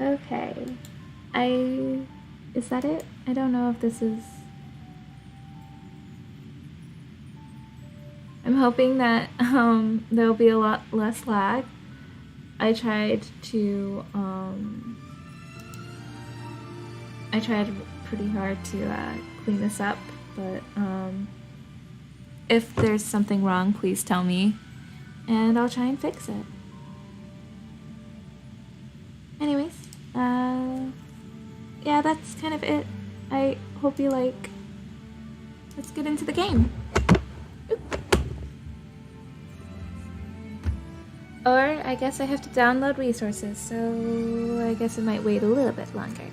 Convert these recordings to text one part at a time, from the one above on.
Okay. Is that it? I don't know if this is... I'm hoping that there'll be a lot less lag. I tried pretty hard to clean this up, but if there's something wrong, please tell me, and I'll try and fix it. Anyways, yeah, that's kind of it. I hope you like. Let's get into the game. Oop. Or I guess I have to download resources, so I guess it might wait a little bit longer.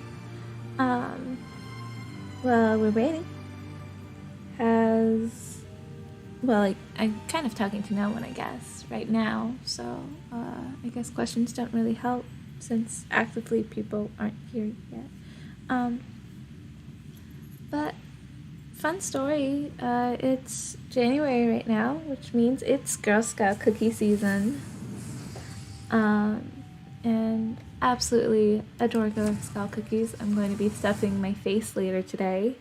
Well, we're waiting. Well, I'm kind of talking to no one, I guess, right now, so I guess questions don't really help since actively people aren't here yet. But fun story, it's January right now, which means it's Girl Scout cookie season. And absolutely adore Girl Scout cookies. I'm going to be stuffing my face later today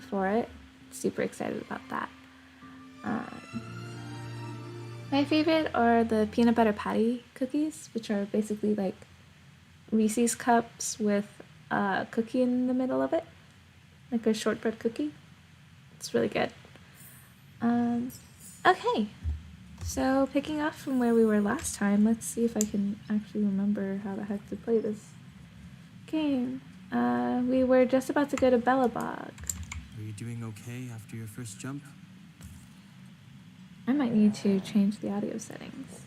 for it. Super excited about that. My favorite are the peanut butter patty cookies, which are basically like Reese's cups with a cookie in the middle of it, like a shortbread cookie. It's really good. Okay, so picking up from where we were last time, let's see if I can actually remember how the heck to play this game. We were just about to go to Bellabog. Are you doing okay after your first jump? I might need to change the audio settings.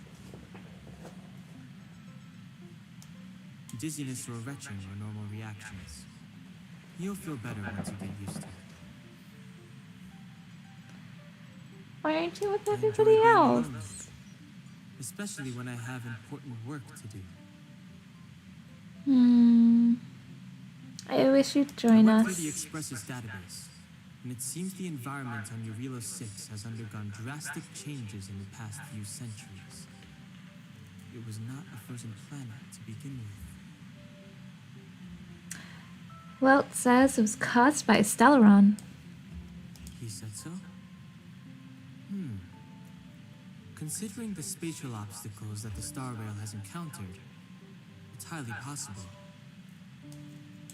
Dizziness or retching are normal reactions. You'll feel better once you get used to it. Why aren't you with everybody else? Alone, especially when I have important work to do. I wish you'd join I went us. through the Express's database, and it seems the environment on Eurilo 6 has undergone drastic changes in the past few centuries. It was not a frozen planet to begin with. Well, it says it was caused by a Stellaron. He said so? Considering the spatial obstacles that the Star Rail has encountered, it's highly possible.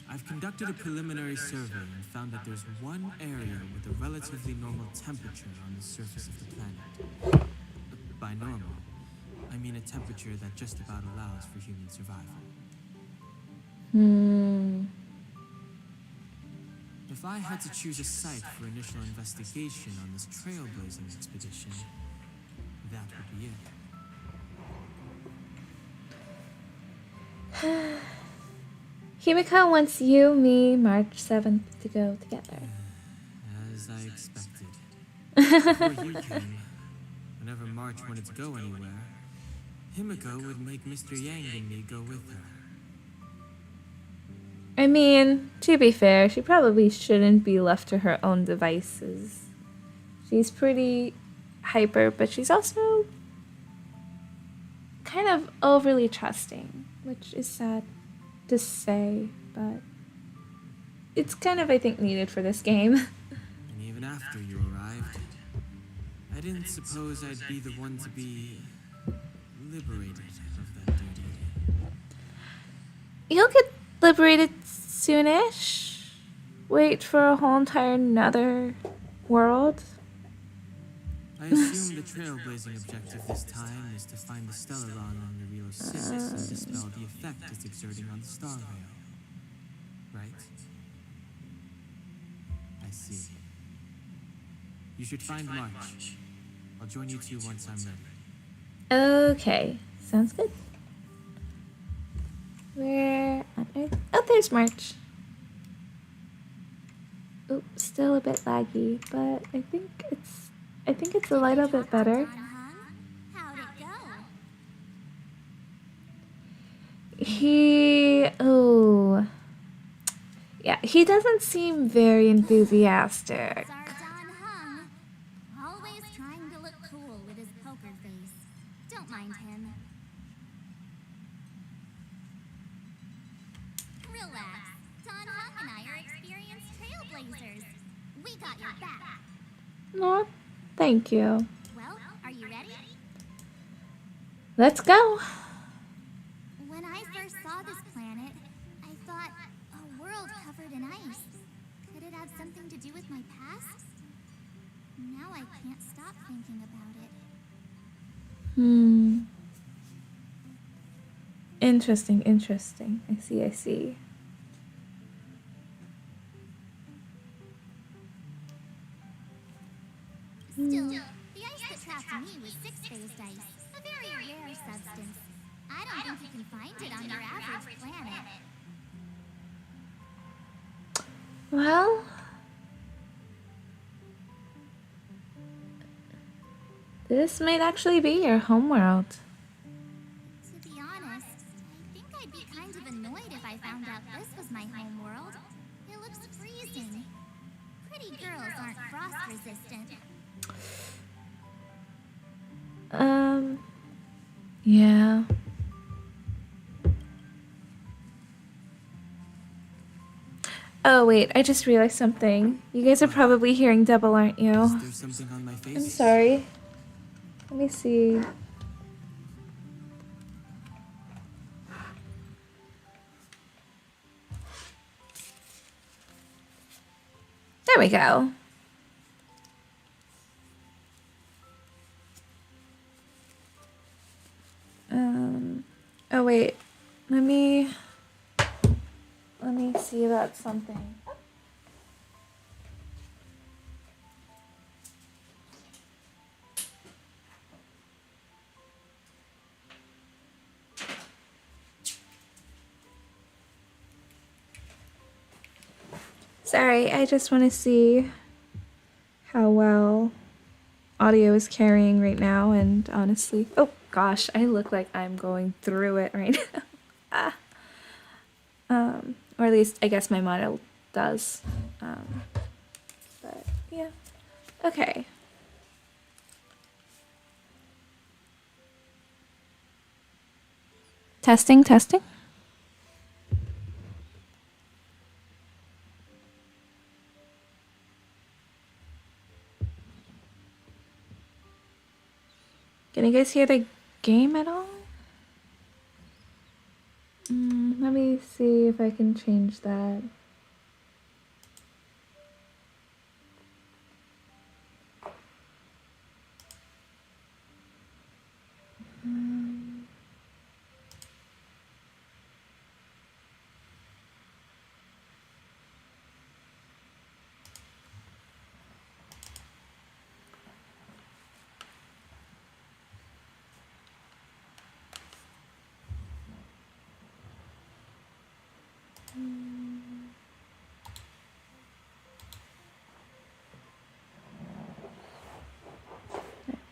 I've conducted a preliminary survey and found that there's one area with a relatively normal temperature on the surface of the planet. By normal, I mean a temperature that just about allows for human survival. If I had to choose a site for initial investigation on this trailblazing expedition, that would be it. Himiko wants you, me, March 7th to go together. As I expected. Before you came, whenever March wanted to go anywhere, Himiko would make Mr. Yang and me go with her. I mean, to be fair, she probably shouldn't be left to her own devices. She's pretty hyper, but she's also kind of overly trusting, which is sad to say, but it's kind of, I think, needed for this game. And even after you arrived, I didn't suppose I'd be the one to be liberated of that duty. You'll get liberated soonish. Wait for a whole entire another world. I assume the trailblazing objective this time is to find the Stellaron on Eurilo 6 and dispel the effect it's exerting on the Star Rail. Right? I see. You should find March. I'll join you two once I'm ready. Okay, sounds good. Where on earth? Oh, there's March. Oh, still a bit laggy, but I think it's a little bit better. How'd it go? Yeah, he doesn't seem very enthusiastic. Always trying to look cool with his poker face. Don't mind him. Relax. Don Hung and I are experienced trailblazers. We got your back. Aw, thank you. Well, are you ready? Let's go. When I first saw this planet, I thought a world covered in ice. Could it have something to do with my past? Now I can't stop thinking about it. Interesting, interesting. I see, I see. Still, the ice that trapped me was six-phased ice, a very rare substance. I don't think you can find it on your average planet. Well, this might actually be your homeworld. To be honest, I think I'd be kind of annoyed if I found out this was my homeworld. It looks freezing. Pretty girls aren't frost-resistant. Yeah. Oh, wait, I just realized something. You guys are probably hearing double, aren't you? Is there something on my face? I'm sorry. Let me see. There we go. Oh wait, let me see about something. Sorry, I just want to see how well audio is carrying right now, and honestly, oh gosh, I look like I'm going through it right now. Or at least I guess my model does. But yeah, okay. Testing, testing. Can you guys hear the game at all? Let me see if I can change that.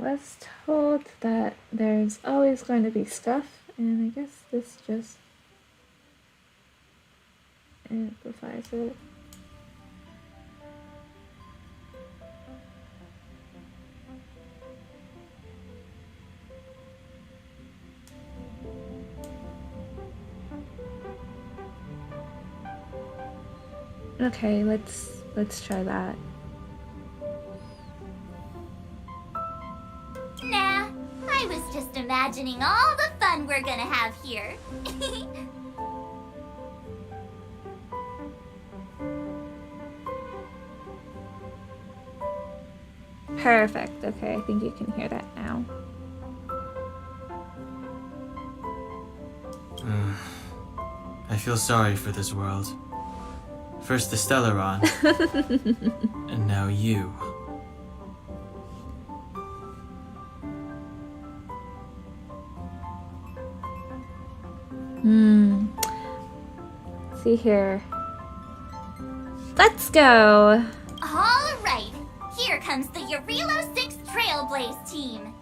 I was told that there's always going to be stuff, and I guess this just amplifies it. Okay, let's try that. Nah, I was just imagining all the fun we're gonna have here. Perfect. Okay, I think you can hear that now. I feel sorry for this world. First the Stellaron, and now you. See here. Let's go. All right, here comes the Eurilo 6 Trailblaze team.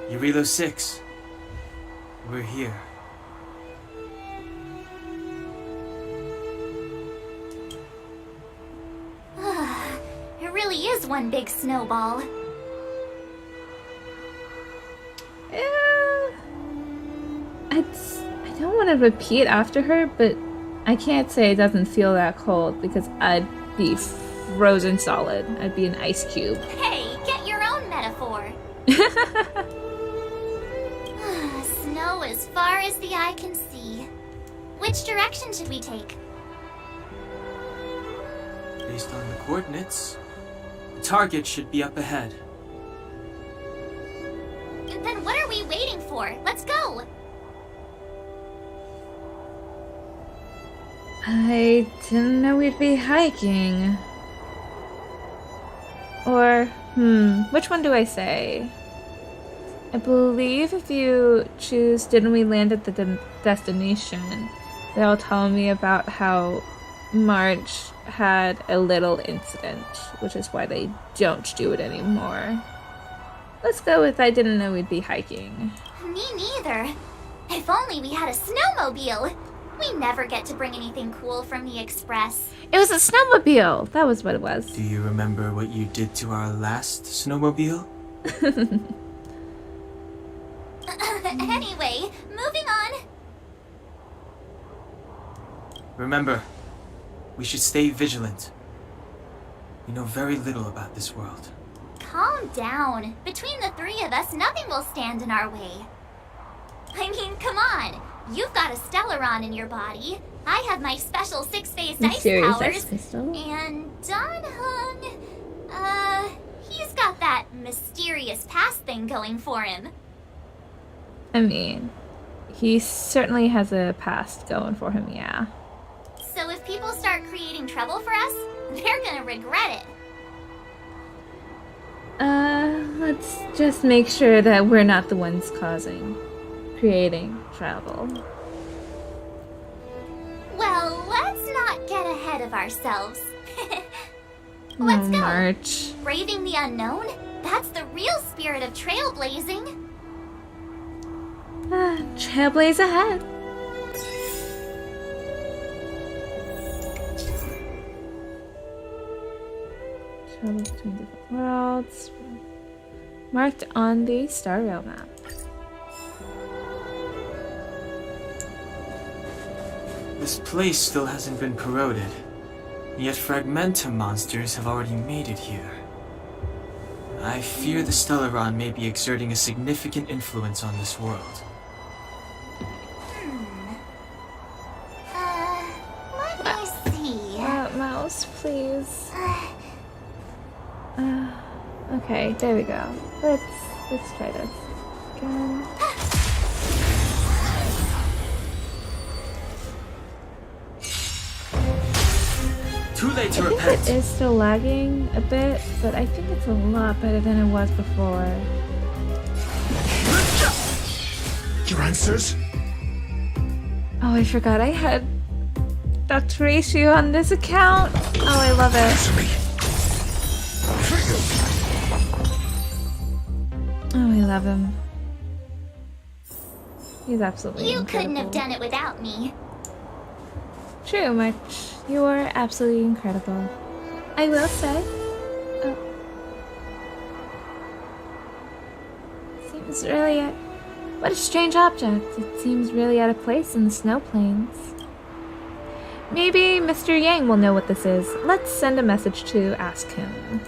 Eurilo 6. We're here. It really is one big snowball. Yeah. I don't want to repeat after her, but I can't say it doesn't feel that cold because I'd be frozen solid. I'd be an ice cube. Hey, get your own metaphor. Snow as far as the eye can see. Which direction should we take? Based on the coordinates, the target should be up ahead. Then what are we waiting for? Let's go! I didn't know we'd be hiking. Or, which one do I say? I believe if you choose didn't we land at the destination, they'll tell me about how March had a little incident, which is why they don't do it anymore. Let's go with I didn't know we'd be hiking. Me neither. If only we had a snowmobile. We never get to bring anything cool from the Express. It was a snowmobile! That was what it was. Do you remember what you did to our last snowmobile? Anyway, moving on. Remember, we should stay vigilant. We know very little about this world. Calm down. Between the three of us, nothing will stand in our way. I mean, come on. You've got a Stellaron in your body. I have my special six-phased ice powers. And Dan-hung, he's got that mysterious past thing going for him. I mean, he certainly has a past going for him, yeah. So if people start creating trouble for us, they're gonna regret it. Let's just make sure that we're not the ones creating trouble. Well, let's not get ahead of ourselves. Let's go. March. Braving the unknown? That's the real spirit of trailblazing. Trailblaze ahead. Travel between different worlds. Marked on the Star Rail map. This place still hasn't been corroded, yet Fragmentum monsters have already made it here. I fear the Stellaron may be exerting a significant influence on this world. Let me see. Mouse, please. Okay, there we go. Let's try this again. Too late to I think repent. it is still lagging a bit, but I think it's a lot better than it was before. Your answers? Oh, I forgot I had Dr. Ratio on this account. Oh, I love it. Answer me. Oh, I love him. He's absolutely You incredible. couldn't have done it without me. True, March. You are absolutely incredible. I will say. Oh. Seems really what a strange object. It seems really out of place in the snow plains. Maybe Mr. Yang will know what this is. Let's send a message to ask him.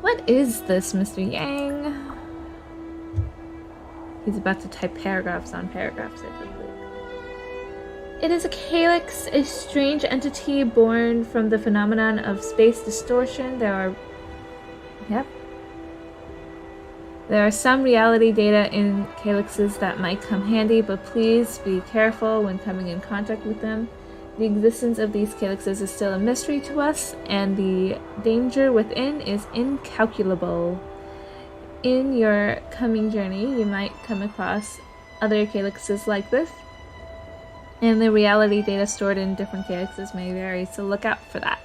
What is this, Mr. Yang? He's about to type paragraphs on paragraphs, I believe. It is a calyx, a strange entity born from the phenomenon of space distortion. There are some reality data in calyxes that might come handy, but please be careful when coming in contact with them. The existence of these calyxes is still a mystery to us, and the danger within is incalculable. In your coming journey, you might come across other calyxes like this, and the reality data stored in different calyxes may vary, so look out for that.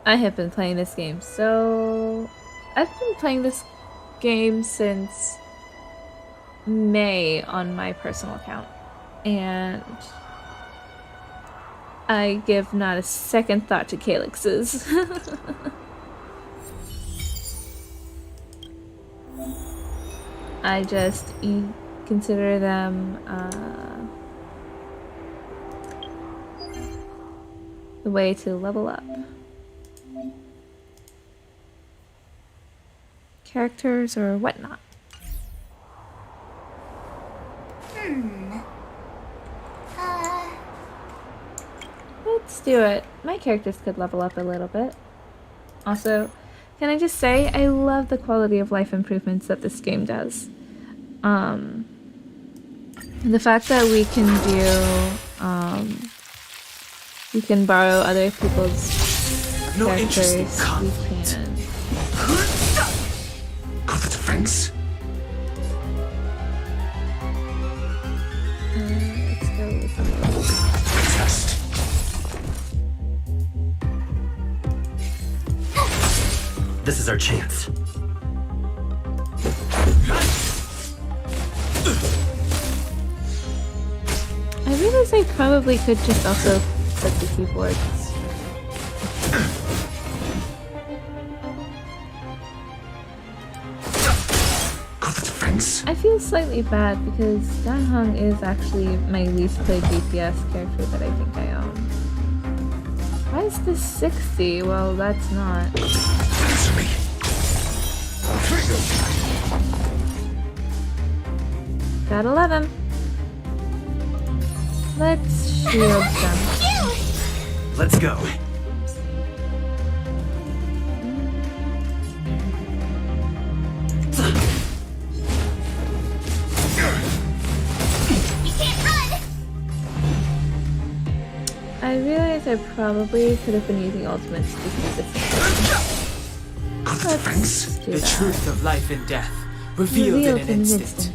I have been playing this game so I've been playing this game since May on my personal account, and I give not a second thought to Calyx's. I just consider them the way to level up. Characters or whatnot. Let's do it. My characters could level up a little bit. Also, can I just say, I love the quality of life improvements that this game does. The fact that we can do, we can borrow other people's No characters, interest in we conflict. can... Got the defense? let's go with Test. This is our chance. I realize I probably could just also click the keyboards. Got the defense? I feel slightly bad because Danhong is actually my least played DPS character that I think I own. Why is this 60? Well, that's not. Answer me. Gotta love him. Let's shield them. Let's go. I realize I probably could have been using ultimates to keep this. Got the defense? Let's do The that. truth of life and death, revealed in an instant.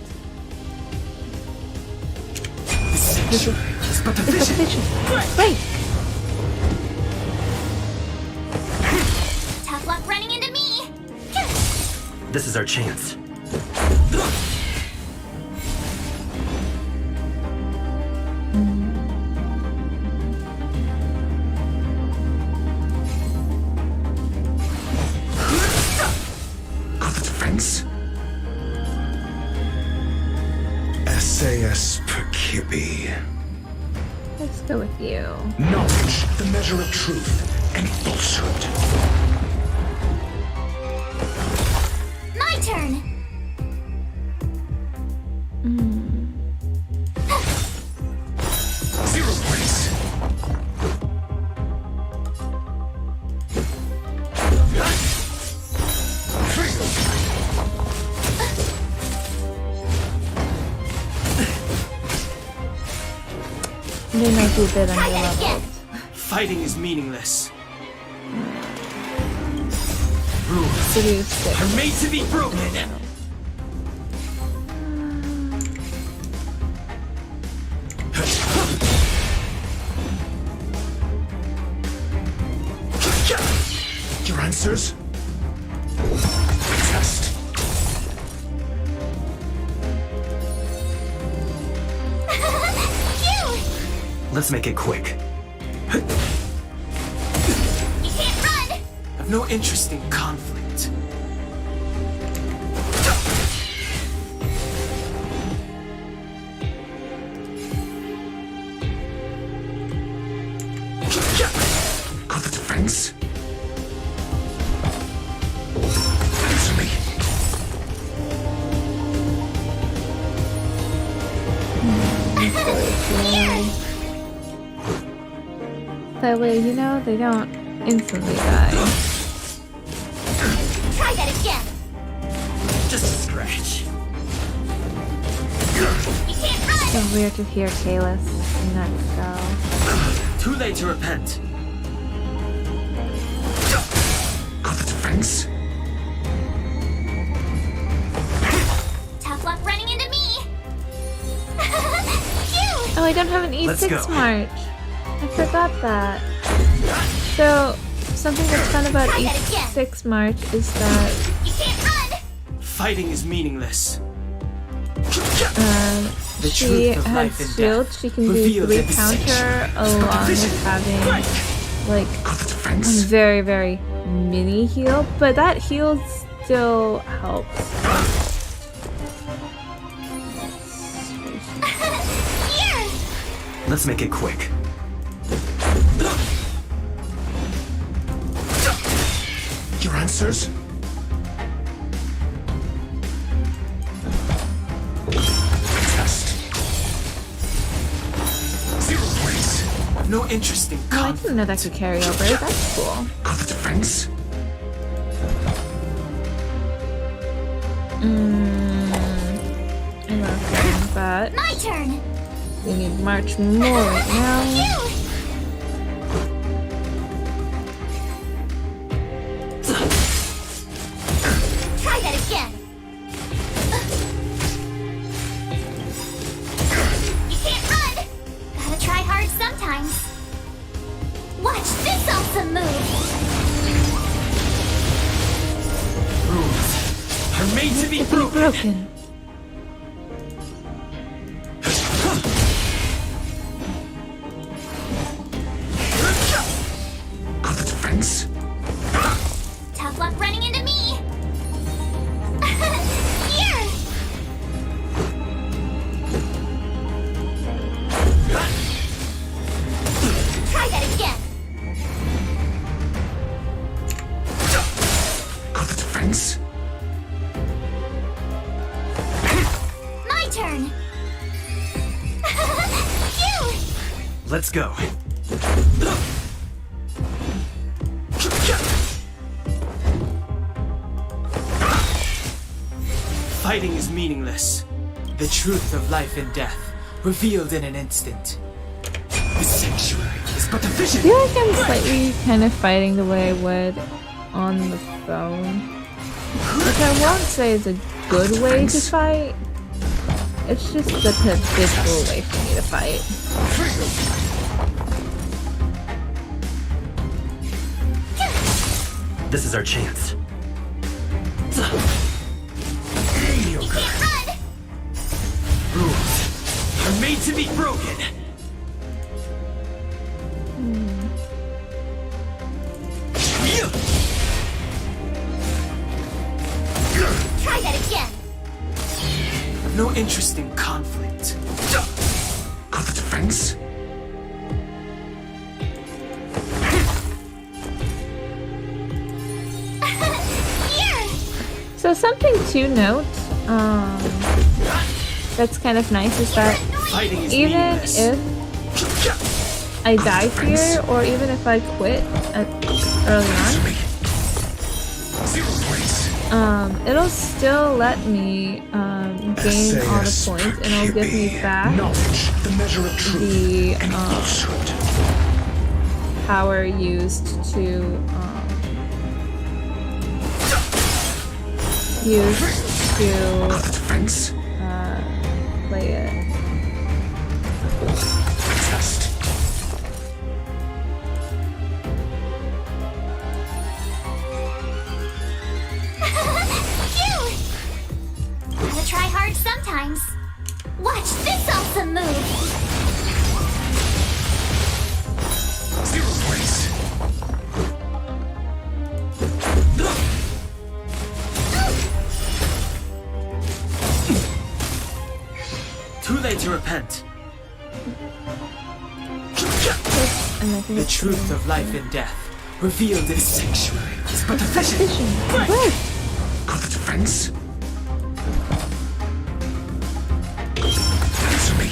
The sanctuary is but a It's a vision. vision. Wait! Tough luck running into me! This is our chance. Got the defense? SAS per Kibbe. Let's go with you. Knowledge, the measure of truth and falsehood. My turn! Zero points. They might be a bit Try that underleveled. again! Fighting is meaningless. Seduce six. Are made to be broken. Your answers? Test. Let's make it quick. You can't run! I've no interest in conflict. Got the defense? Answer me. That way, you know, they don't instantly die. Try that again! Just a scratch. You can't run! So weird to hear Kalis in that spell. Too late to repent. Got the defense? Tough luck running into me! Phew! Oh, I don't have an Let's E6 go. march. I forgot that. So, Something that's fun about Try that again. E6 March is that You can't run! Fighting is meaningless. The she truth of has life and shield. death She can do revealed 3 in the counter along with having like a very, very mini heal, but that heal still helps. Here! Let's make it quick. Your answers? Test. 0 points. No interest in Oh, I conflict. didn't know that could carry over. That's cool. Got the defense? I love that, but My turn! we need March more right now. Phew! Try that again! You can't run! Gotta try hard sometimes. Watch this awesome move! Rules are made to be Be broken. broken. Got the defense? Tough luck running into me! Here! Try that again! Got the defense? My turn! Phew! Let's go. Fighting is meaningless. The truth of life and death revealed in an instant. The sanctuary is but a I vision. feel like I'm slightly kind of fighting the way I would on the phone. Which I won't say is a good way to fight. It's just the habitual way for me to fight. This is our chance. You can't run! Rules are made to be broken. Try that again! No interest in conflict. Got the defense? Here! So something to note, that's kind of nice is that Fighting is even meaningless. if I die here, or even if I quit early Answer on, me. 0 points. it'll still let me gain all the points, and it'll give me back Knowledge, the measure of truth the and falsehood. power used to Got the defense? play it. Test. Phew! Gotta try hard sometimes. Watch this awesome move! 0 points. Too late to repent. And I think The it's truth of life and death revealed in the sanctuary is but a vision. vision. Right. Got the defense? Answer me.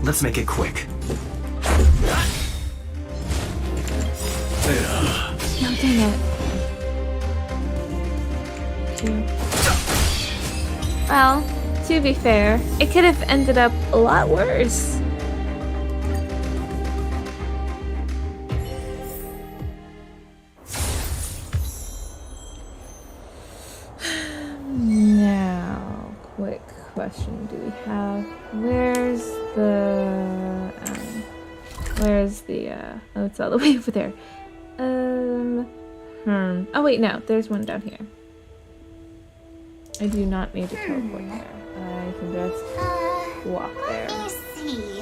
Let's make it quick. No, dang it. Two. Well, to be fair, it could have ended up a lot worse. Now, quick question. question do we have? Where's the oh, it's all the way over there. Oh wait, no, there's one down here. I do not need to teleport there. I can just walk there. Let me see.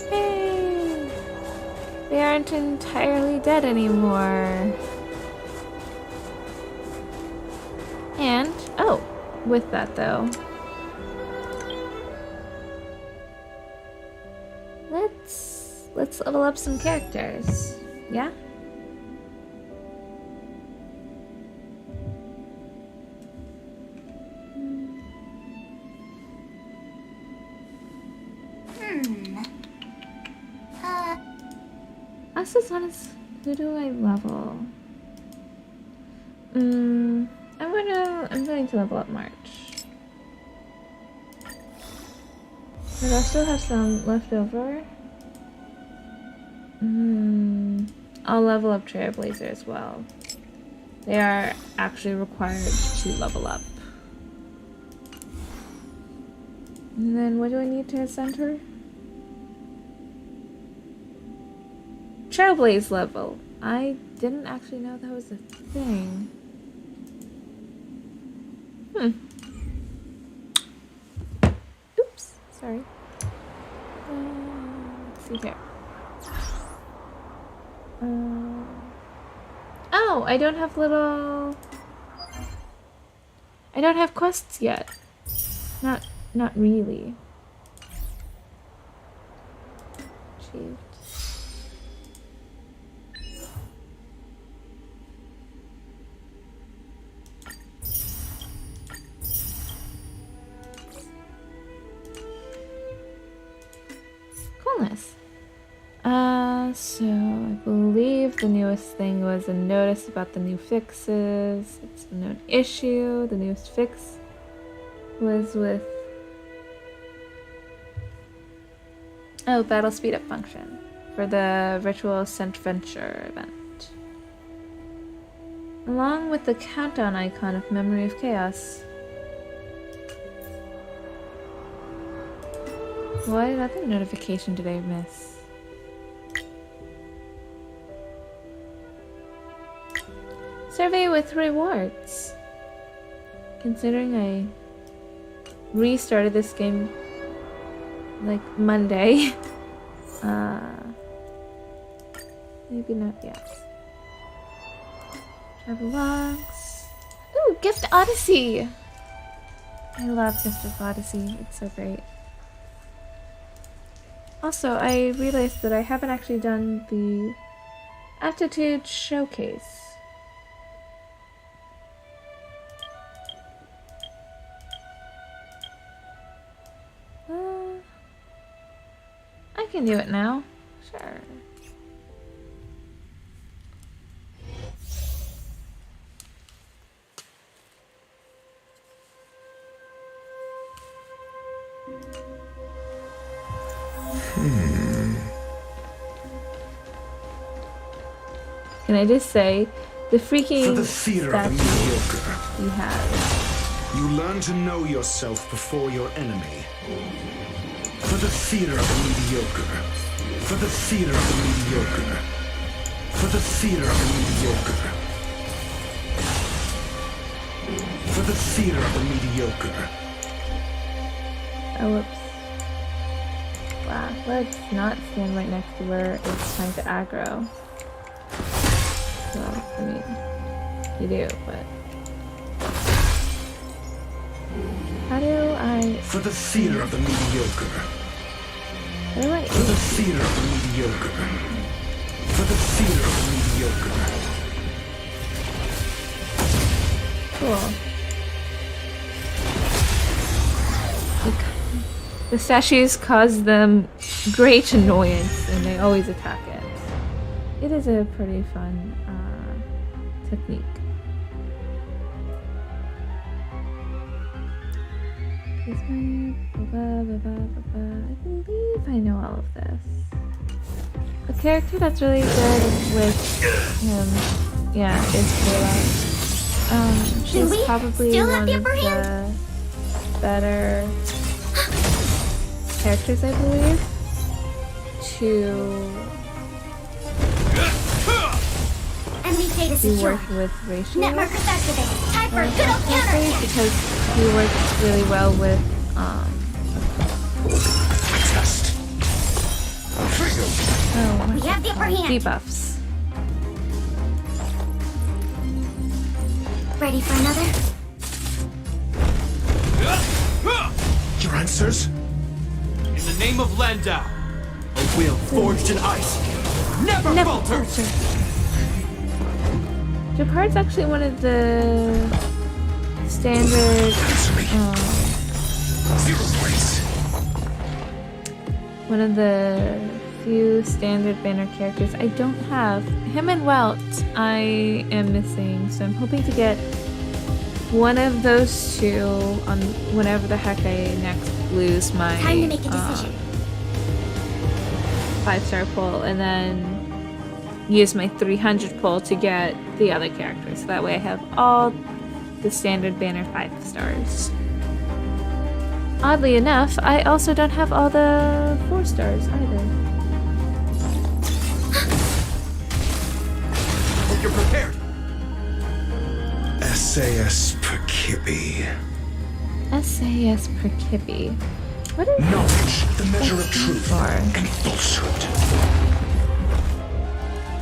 Hey! They aren't entirely dead anymore. And, oh, with that though, let's level up some characters. Yeah? Asasanas, who do I level? I'm going to level up March. But I still have some left over. I'll level up Trailblazer as well. They are actually required to level up. And then what do I need to ascend her? Trailblaze level. I didn't actually know that was a thing. Oops, sorry. Let's see here. Oh, I don't have I don't have quests yet. Not really. Achieved. Coolness. So I believe the newest thing was a notice about the new fixes. It's a known issue. The newest fix was with battle speed up function for the Ritual Ascent Venture event. Along with the countdown icon of Memory of Chaos. What other notification did I miss? Survey with rewards. Considering I restarted this game like Monday, maybe not yet. Travel logs. Ooh, Gift Odyssey. I love Gift of Odyssey. It's so great. Also, I realized that I haven't actually done the Aptitude Showcase. I can do it now. Sure. Can I just say, the freaking For the fear of the mediocre, he has. you learn to know yourself before your enemy. For the fear of the mediocre, for the fear of the mediocre, for the fear of the mediocre, for the fear of the mediocre. Oh, whoops. Wow, let's not stand right next to where it's trying to aggro. Well, I mean, you do, but... How do I... For the fear of the mediocre. How do I For the fear of the mediocre. For the fear of Cool. The statues cause them great annoyance, and they always attack it. It is a pretty fun technique. I believe I know all of this. character that's really good with him, yeah, is Kayla. She's we probably still one have of the upper hand? the better characters, I believe, to Enemy data be secure. worked with ratio. Net markers activated. Time for a good old Mostly counterattack. because he works really well with Test. We have the upper hand. debuffs. Ready for another? Your answers? In the name of Landau, a will forged in ice never falters. Japard's actually one of the standard, Answer me. 0 points. one of the few standard banner characters I don't have. Him and Welt I am missing, so I'm hoping to get one of those two on whenever the heck I next lose my Time to make a decision. 5-star pull, and then use my 300 pull to get the other characters. So that way I have all the standard banner 5 stars. Oddly enough, I also don't have all the 4 stars either. Hope you're prepared. SAS per Kibby. SAS per Kippy. What is Knowledge, the measure of that truth for? and falsehood.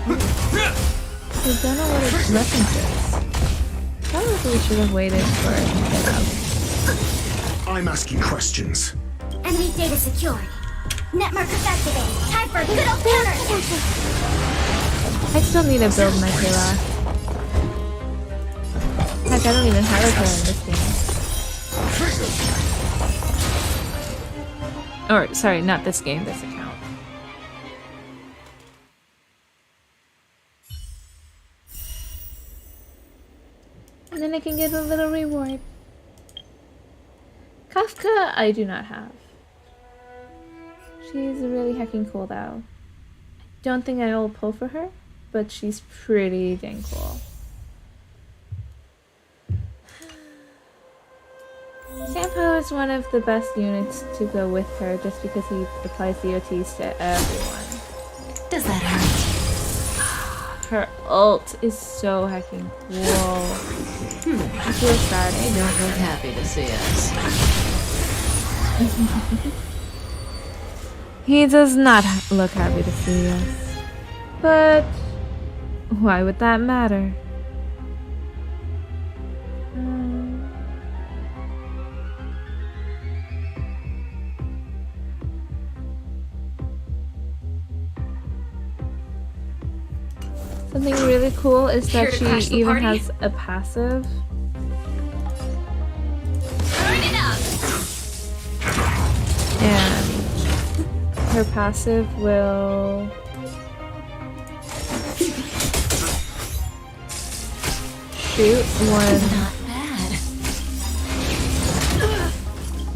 I don't know what it references. Probably should have waited for it to get up. I'm asking questions. Enemy data secured. Net markers activated. Time for a good old counterattack. I still need to build my Kayla. Heck, I don't even have a Kayla in this game. Or, sorry, not this game, this account. And then I can get a little reward. Kafka, I do not have. She's really heckin' cool though. Don't think I will pull for her, but she's pretty dang cool. Sampo is one of the best units to go with her just because he applies DOTs to everyone. Does that hurt? Her ult is so heckin' cool. I feel sad. They don't look happy to see us. He does not look happy to see us. But why would that matter? Something really cool is that Here to crash she the even party? has a passive. Turn it up! And her passive will shoot one. Not bad.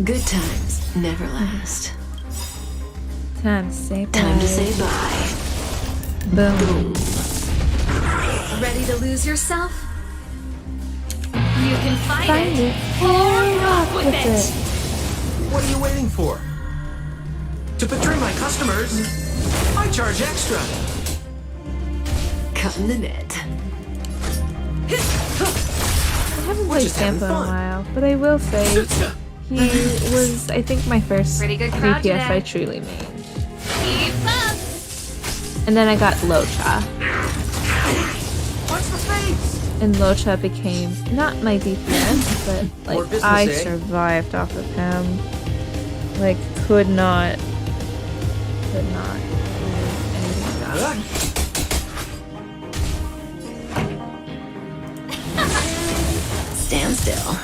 Good times never last. Time to say bye. Time to say bye. Boom. Ready to lose yourself? You can find Find it and rock with it. What are you waiting for? To betray my customers, I charge extra. Cutting the net. I haven't played just having Sampo in a fun. while, but I will say he was, I think, my first Pretty good crowd DPS I today. truly made. Keep up! And then I got Locha. What's the face? And Locha became not my DPS, but More like business, I eh? survived off of him. Like could not do anything about it. Stand still.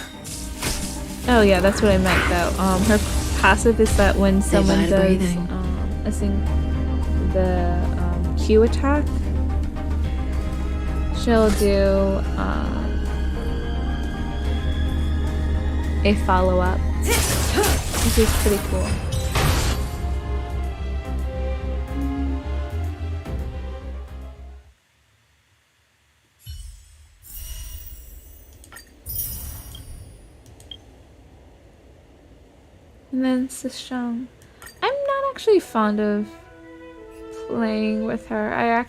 Oh yeah, that's what I meant though. Her passive is that when Say someone bye to does breathing. the Q attack, she'll do a follow up, which is pretty cool. And then Sishang. I'm not actually fond of playing with her.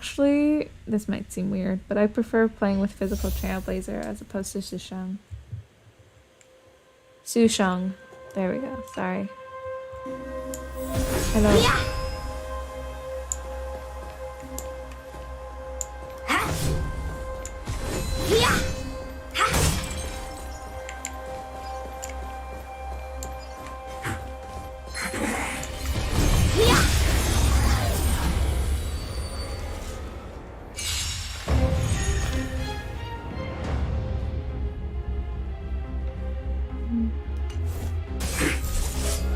This might seem weird, but I prefer playing with physical Trailblazer as opposed to Sishang. Sushang. There we go. Sorry. Hello.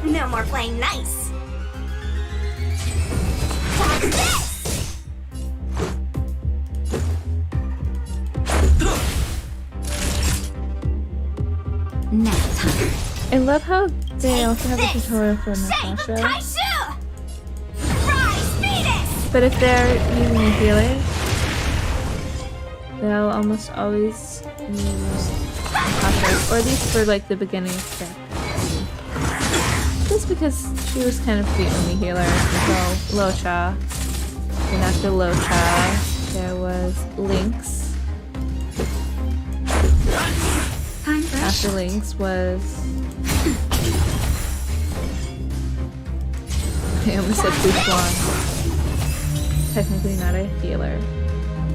No more playing nice. Watch this! Nap time. I love how they also have a tutorial for Natasha. But if they're using a healer, they'll almost always use Natasha, or at least for like the beginning step. Just because she was kind of the only healer until Locha. And after Locha, there was Lynx. After Lynx was... I almost said Bushwan. Technically not a healer.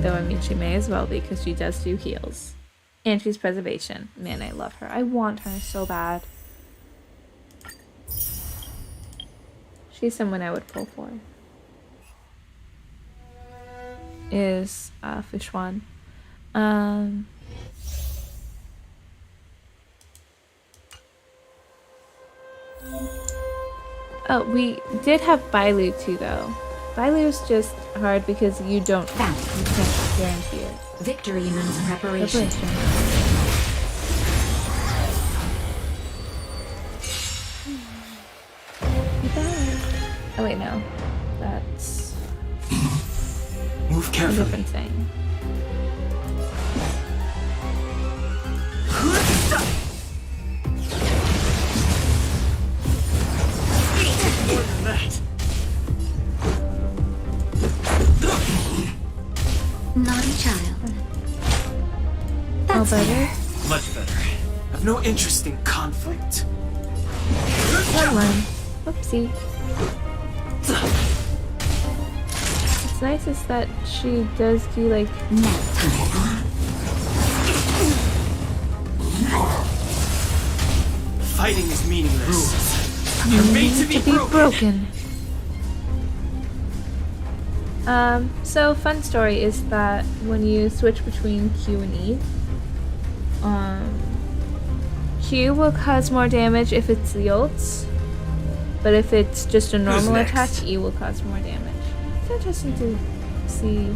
Though I mean she may as well be because she does do heals. And she's preservation. Man, I love her. I want her so bad. She's someone I would pull for. Is Fishwan. Oh, we did have Bailu too, though. Bailu's just hard because you can't guarantee it. Victory means preparation. Oh wait, no. That's Move a carefully. different thing. More than that. Naughty child. All better? Much better. I've no interest in conflict. One. Whoopsie. What's nice is that she does do like Nap time. Fighting is meaningless. You're made to be broken. So fun story is that when you switch between Q and E, Q will cause more damage if it's the ults, but if it's just a normal attack, E will cause more damage. It's interesting to see.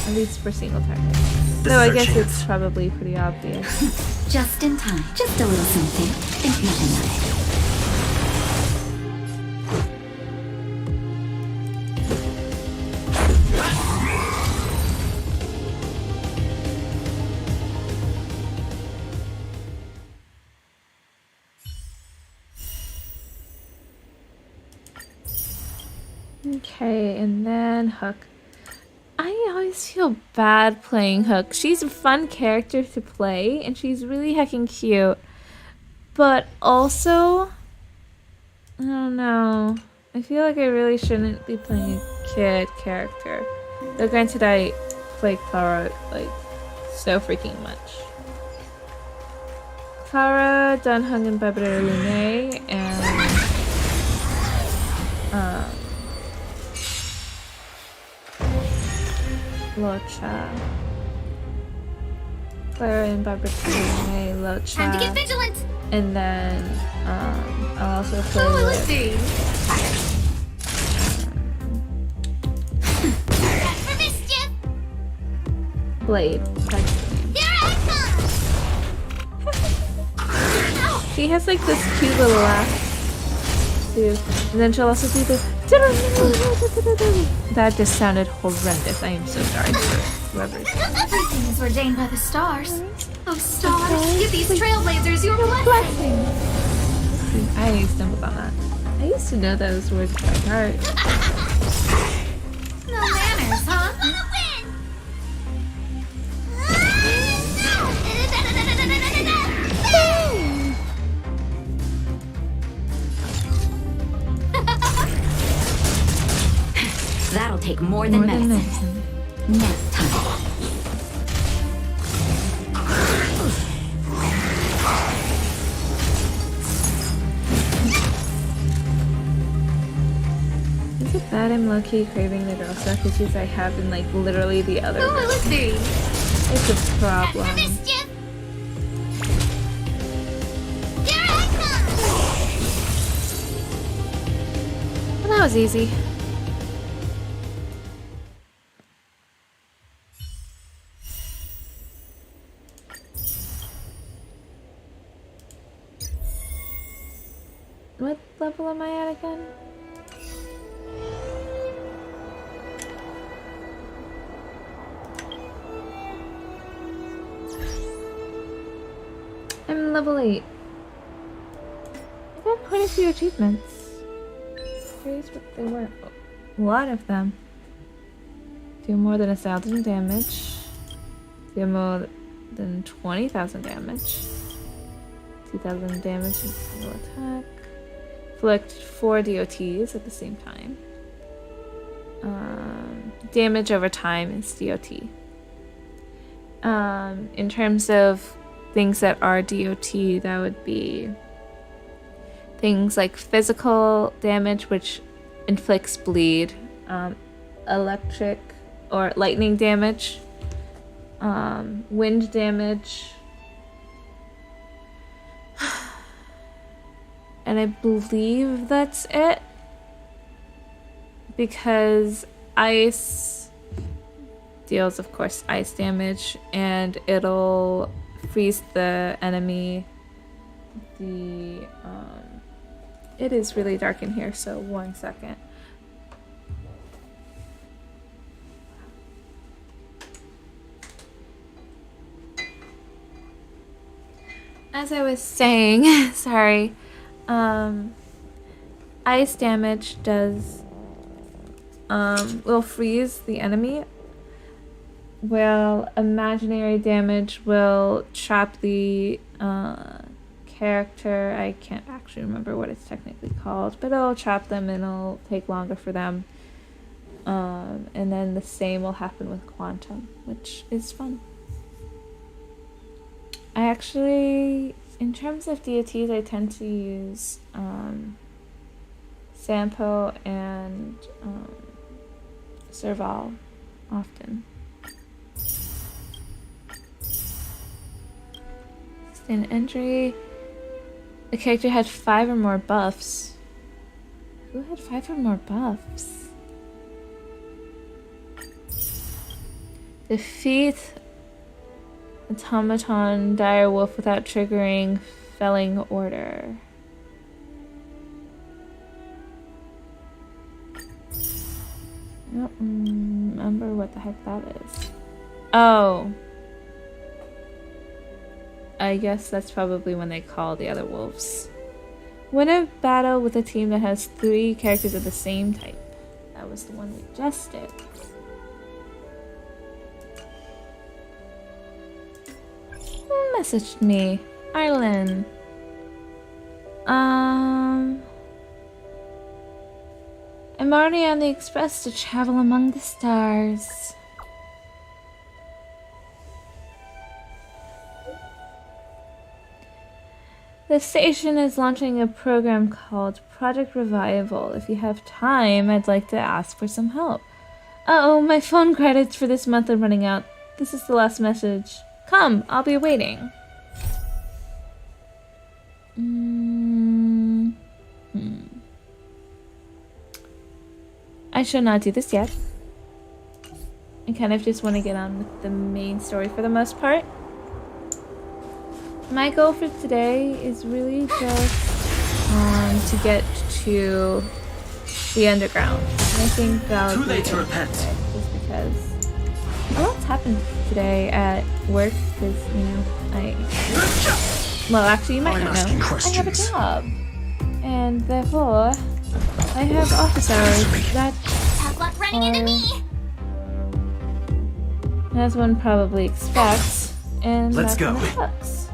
At least for single targets. Though I guess it's probably pretty obvious. Just in time. Just a little something. Think nothing of it. Okay, and then Hook. I always feel bad playing Hook. She's a fun character to play, and she's really heckin' cute. But also, I don't know. I feel like I really shouldn't be playing a kid character. Though granted, I play Clara, like, so freaking much. Clara, Dunhung, and Barbara Lune, and... Locha. Clara and Barbara Lune, Locha. Time to get vigilant. And then, I'll also play Oh, let's with... see. Back for mischief. Blade. That's the name. Here I come. She has like this cute little laugh too. And then she'll also do the That just sounded horrendous. I am so sorry for whoever's. Everything is ordained by the stars. Oh, stars, give these trailblazers your blessing. I stumbled on that. I used to know those words by heart. No manners, huh? That'll take more than medicine. Next time. Is it bad I'm low-key craving the girl stuff because I have in like literally the other Ooh, room? let's see. It's a problem. Mischief. Here I come. Well, that was easy. What level am I at again? I'm level 8. I've had quite a few achievements. Curious what they were. A lot of them. Do more than 1,000 damage. Do more than 20,000 damage. 2,000 damage in single attack. Inflict 4 DOTs at the same time. Damage over time is DOT. In terms of things that are DOT, that would be things like physical damage, which inflicts bleed, electric or lightning damage, wind damage, and I believe that's it, because ice deals, of course, ice damage, and it'll freeze the enemy. It is really dark in here, so 1 second. As I was saying, sorry, ice damage does will freeze the enemy, while imaginary damage will trap the character. I can't actually remember what it's technically called, but it'll trap them and it'll take longer for them. And then the same will happen with quantum, which is fun. I actually, in terms of DOTs, I tend to use Sampo and Serval often. Sustain injury. The character had 5 or more buffs. Who had 5 or more buffs? Defeat Automaton Dire Wolf without triggering felling order. I don't remember what the heck that is. Oh. I guess that's probably when they call the other wolves. Win a battle with a team that has 3 characters of the same type. That was the one we just did. Who messaged me? Arlen. I'm already on the express to travel among the stars. The station is launching a program called Project Revival. If you have time, I'd like to ask for some help. Uh-oh, my phone credits for this month are running out. This is the last message. Come, I'll be waiting. I shall not do this yet. I kind of just want to get on with the main story for the most part. My goal for today is really just to get to the underground. And I think that'll Too be late to it repent. today, just because a lot's happened today at work. Because well, actually, you might I'm not asking know. I have a questions. job, and therefore I have office hours that Tough luck running into me. as one probably expects, and Let's that's go. when it sucks.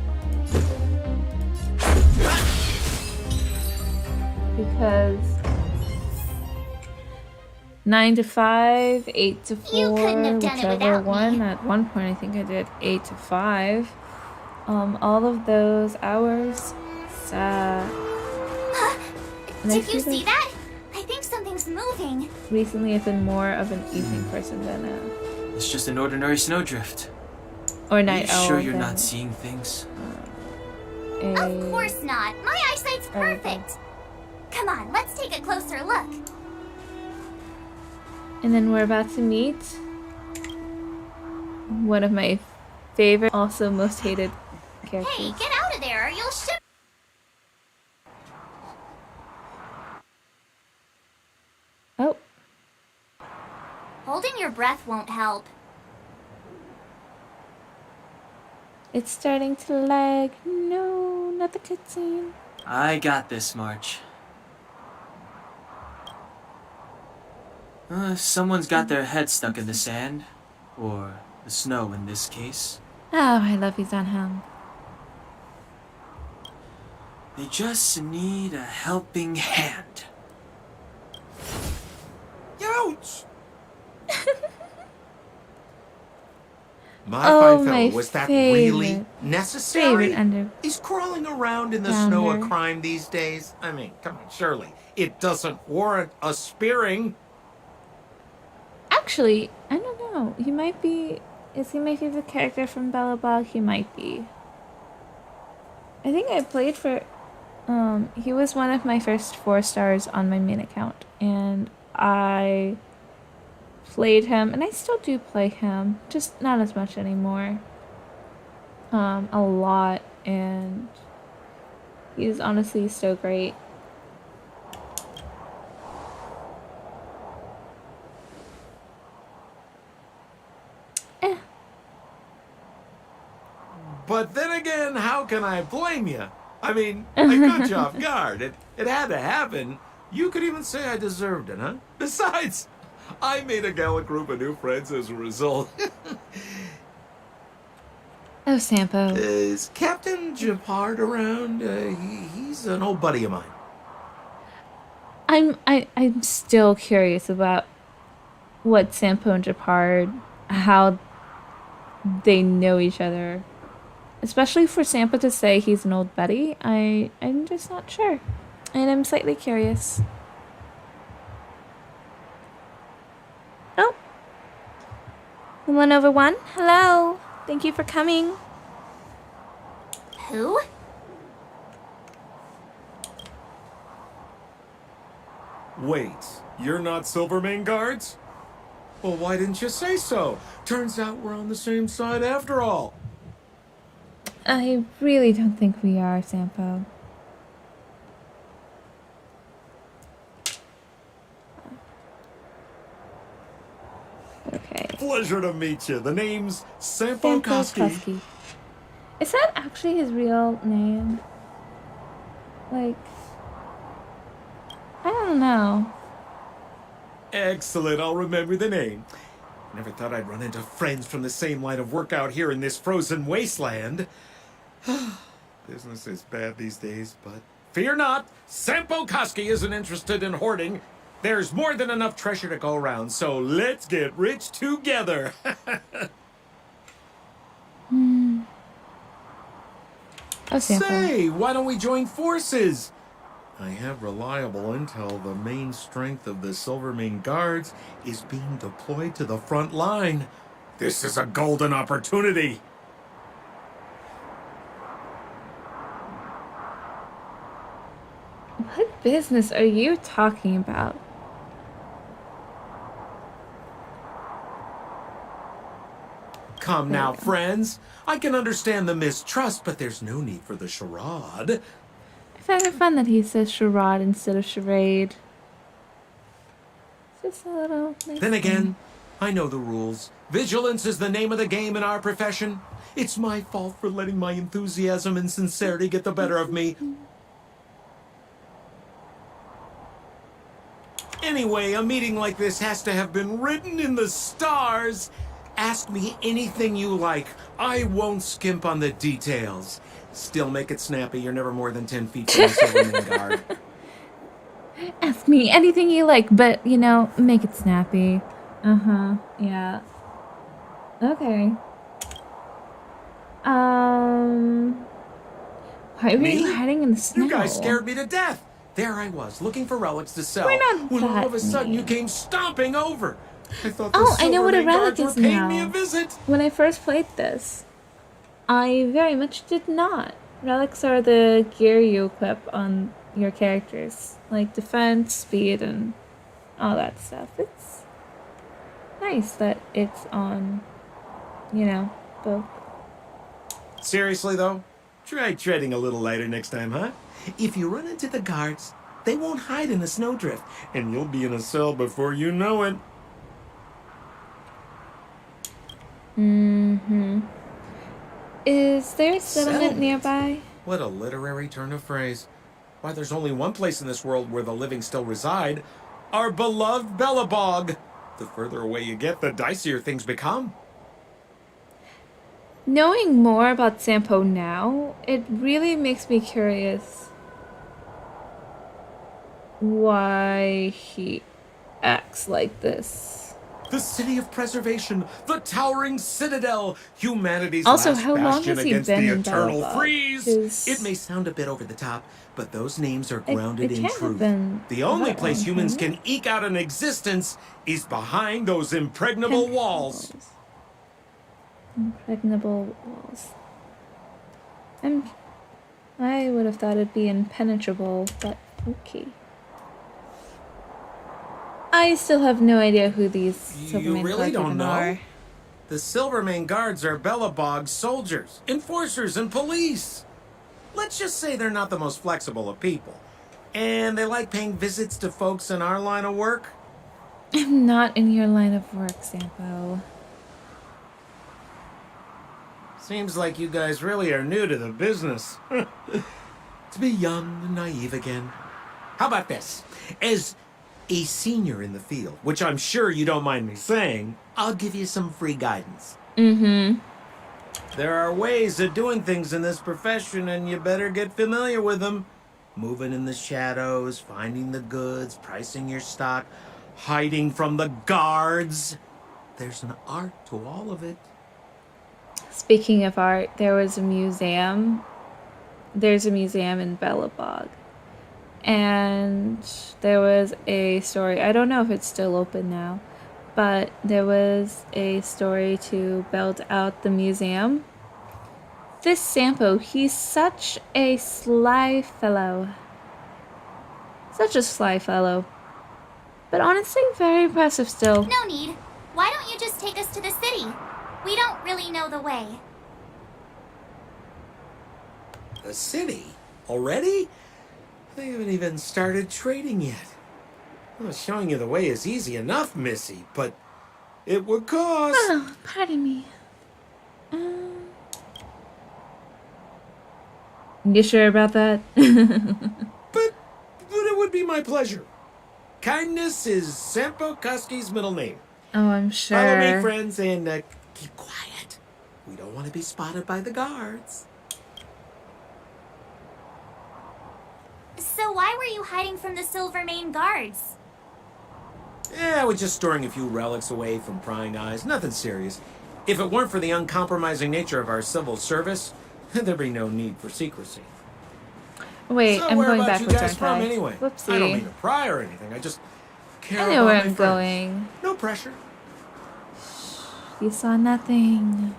Because 9 to 5, 8 to 4, You couldn't have done it whichever without one. me. At one point, I think I did 8 to 5. All of those hours suck. And I Did you feel see like that? I think something's moving. recently I've been more of an evening person than It's just an ordinary snowdrift. or Are night you owl sure you're than not seeing things? Of course not. My eyesight's Okay. perfect. Come on, let's take a closer look. And then we're about to meet one of my favorite, also most hated characters. Hey, get out of there or you'll ship. Oh, Holding your breath won't help. it's starting to lag. No, not the cutscene. I got this, March. Someone's got their head stuck in the sand. Or the snow in this case. Oh, I love you, Zanhelm. They just need a helping hand. Ouch! My Oh, fine my fellow, was that really favorite necessary? under. Is crawling around in the snow a Rounder. crime these days? I mean, come on, surely. It doesn't warrant a spearing. Actually, I don't know. He might be. Is he my favorite character from Bellabog? He might be. I think I played for. He was one of my first 4 stars on my main account, and I played him, and I still do play him, just not as much anymore. A lot, and he's honestly so great. But then again, how can I blame you? I mean, I got you off guard. It had to happen. You could even say I deserved it, huh? Besides, I made a gallant group of new friends as a result. Oh, Sampo. Is Captain Japard around? He's an old buddy of mine. I'm still curious about what Sampo and Japard, how they know each other. Especially for Sampo to say he's an old buddy, I'm just not sure. And I'm slightly curious. Oh. 1/1. Hello. Thank you for coming. Who? Wait, you're not Silvermane guards? Well, why didn't you say so? Turns out we're on the same side after all. I really don't think we are, Sampo. Okay. Pleasure to meet you. The name's Sampo Koski. Koski. Is that actually his real name? Like, I don't know. Excellent, I'll remember the name. Never thought I'd run into friends from the same line of work out here in this frozen wasteland. Business is bad these days, but fear not, Sampo Koski isn't interested in hoarding. There's more than enough treasure to go around, so let's get rich together. Oh, Sampo. Say, why don't we join forces? I have reliable intel the main strength of the Silvermane Guards is being deployed to the front line. This is a golden opportunity. What business are you talking about? Come There now, you go. friends. I can understand the mistrust, but there's no need for the charade. I find it fun that he says charade instead of charade. Just a little. Nice Then thing. again, I know the rules. Vigilance is the name of the game in our profession. It's my fault for letting my enthusiasm and sincerity get the better of me. Anyway, a meeting like this has to have been written in the stars. Ask me anything you like. I won't skimp on the details. Still make it snappy. You're never more than 10 feet from the Silverman guard. Ask me anything you like, but, you know, make it snappy. Uh-huh, yeah. Okay. Why were Me? you hiding in the snow? You guys scared me to death. There I was, looking for relics to sell. We're not when all that of a sudden you mean. came stomping over. I thought the Oh, I know what a Silvermane relic guards is were paying me now. a visit. When I first played this, I very much did not. Relics are the gear you equip on your characters, like defense, speed, and all that stuff. It's nice that it's on, you know, both. Seriously though, try treading a little lighter next time, huh? If you run into the guards, they won't hide in the snowdrift, and you'll be in a cell before you know it. Mm-hmm. Is there a settlement nearby? What a literary turn of phrase. Why, there's only one place in this world where the living still reside. Our beloved Bellabog. The further away you get, the dicier things become. Knowing more about Sampo now, it really makes me curious why he acts like this. The city of preservation, the towering citadel, humanity's Also, last how long bastion has he against been the in eternal Bellabog? freeze. 'Cause It may sound a bit over the top, but those names are grounded it in can't have truth. been The only that place long, humans can can eke out an existence is behind those impregnable walls. Impregnable walls. I would have thought it'd be impenetrable, but okay. I still have no idea who these You Silvermane really guards don't even know? are. The Silvermane guards are Bellabog's soldiers, enforcers, and police. Let's just say they're not the most flexible of people. And they like paying visits to folks in our line of work. I'm not in your line of work, Sampo. Seems like you guys really are new to the business. To be young and naive again. How about this? As a senior in the field, which I'm sure you don't mind me saying, I'll give you some free guidance. Mm-hmm. There are ways of doing things in this profession, and you better get familiar with them. Moving in the shadows, finding the goods, pricing your stock, hiding from the guards. There's an art to all of it. Speaking of art, there was a museum. There's a museum in Bellabog. And there was a story. I don't know if it's still open now. But there was a story to build out the museum. This Sampo, he's such a sly fellow. Such a sly fellow. But honestly, very impressive still. No need. Why don't you just take us to the city? We don't really know the way. The city? Already? They haven't even started trading yet. Well, showing you the way is easy enough, Missy, but it would cost. Oh, pardon me. You sure about that? But it would be my pleasure. Kindness is Sampo Kuski's middle name. Oh, I'm sure. Follow me, friends, and keep quiet. We don't want to be spotted by the guards. So why were you hiding from the Silvermane guards? Yeah, I was just storing a few relics away from prying eyes. Nothing serious. If it weren't for the uncompromising nature of our civil service, there'd be no need for secrecy. Wait, So I'm where going about you backwards, guys aren't from I? anyway? Whoopsie. I don't mean to pry or anything. I just care I know about where my I'm friends. going. No pressure. You saw nothing.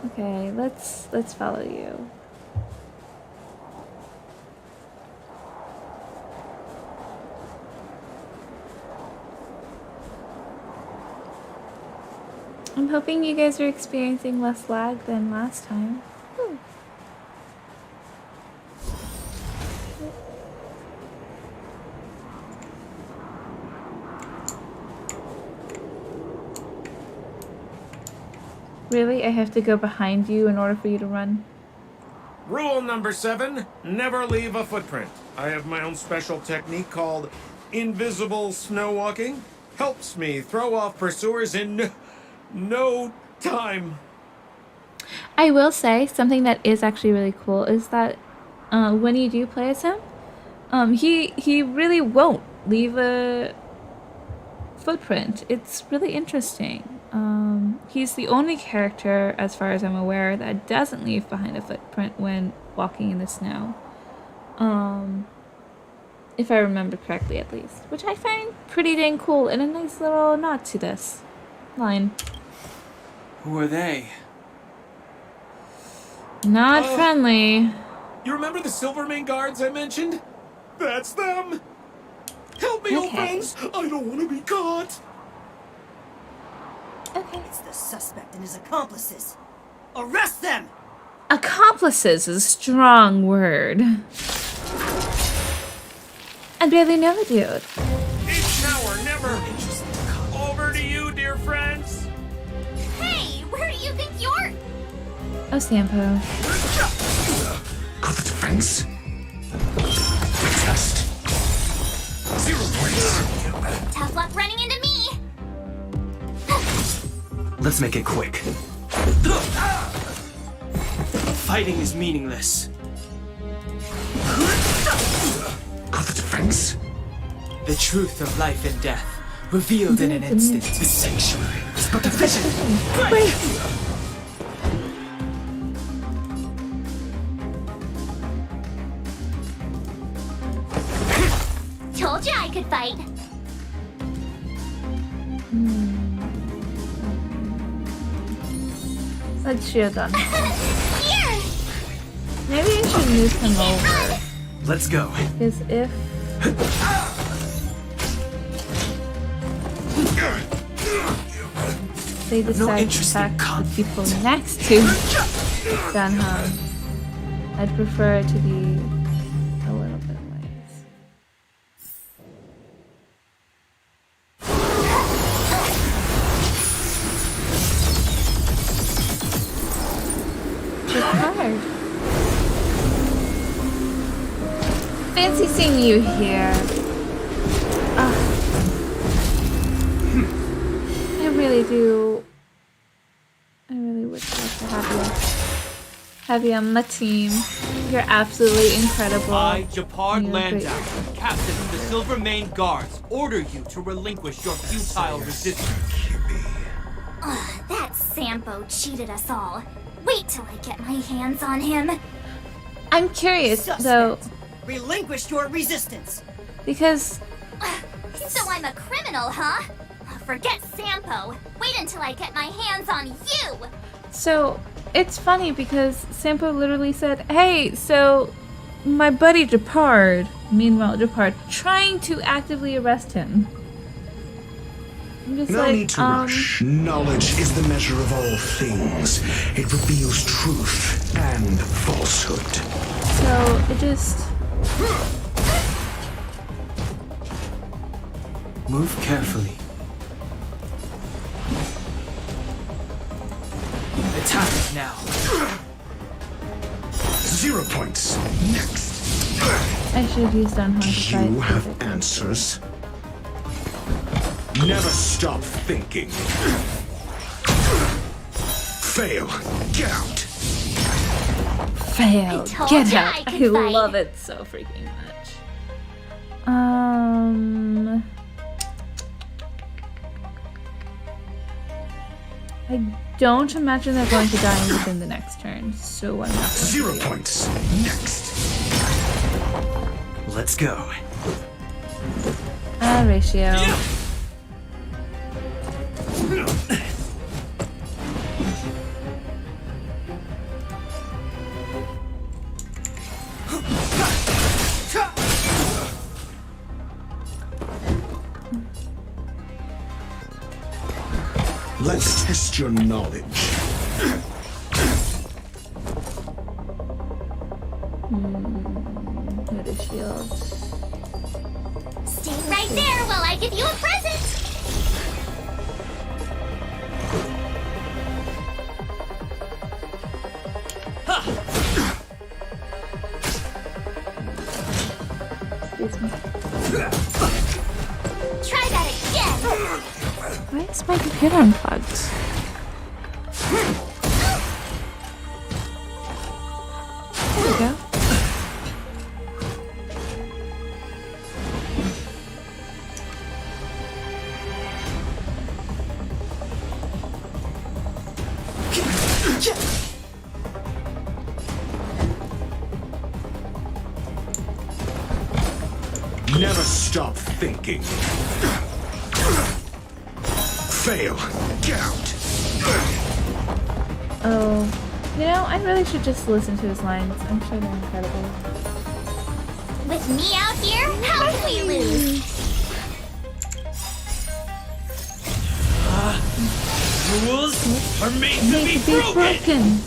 Okay, let's follow you. I'm hoping you guys are experiencing less lag than last time. Whew. Really? I have to go behind you in order for you to run? Rule number 7, never leave a footprint. I have my own special technique called invisible snow walking. Helps me throw off pursuers in no time. I will say something that is actually really cool is that when you do play as him, he really won't leave a footprint. It's really interesting. He's the only character, as far as I'm aware, that doesn't leave behind a footprint when walking in the snow. If I remember correctly, at least. Which I find pretty dang cool and a nice little nod to this line. Who are they? Not friendly. You remember the Silvermane guards I mentioned? That's them! Help me, old friends! I don't want to be caught! Okay. It's the suspect and his accomplices. Arrest them! Accomplices is a strong word. I barely know the dude. It's now or never! Over to you, dear friends! Hey, where do you think you're? Oh, Sampo. Got the defense. Test. 0 points. Tough luck running into me. Let's make it quick. Fighting is meaningless. Got the defense. The truth of life and death, revealed in an instant. The sanctuary is but a vision. Told you I could fight. Let's shield on him. Here! Maybe I should move him over. Let's go. Because if... they decide to attack the people next to Danham, I'd prefer it to be a little bit ways. It's hard. Fancy seeing you here. I really do. I really would love to have you on my team. You're absolutely incredible. I, Japard You're Landau, great. captain of the Silvermane Guards, order you to relinquish your futile resistance. That Sampo cheated us all. Wait till I get my hands on him. I'm curious though, Relinquish your resistance. because So I'm a criminal, huh? Forget Sampo. Wait until I get my hands on you. so it's funny because Sampo literally said, "Hey, so my buddy Japard," meanwhile Japard trying to actively arrest him. I'm just No like, need to rush. Knowledge is the measure of all things. It reveals truth and falsehood. so it just. Move carefully. Attack now. 0 points. Next. I should have used Danham to fight. You have answers. Never stop thinking. Fail. Get out. Fail. I told Get ya out. I I could fight. love it so freaking much. I don't imagine they're going to die within the next turn, so I'm not going to 0 do it. points. Next. Let's go. Ratio. Let's test your knowledge. Hit a shield. Stay right there while I give you a present. Excuse me. Try that again! Why is my computer unplugged? There we go. Never stop thinking. Fail. Count. Oh, you know, I really should just listen to his lines. I'm sure they're incredible. With me out here, how can we lose? Rules are made to Made be to be broken.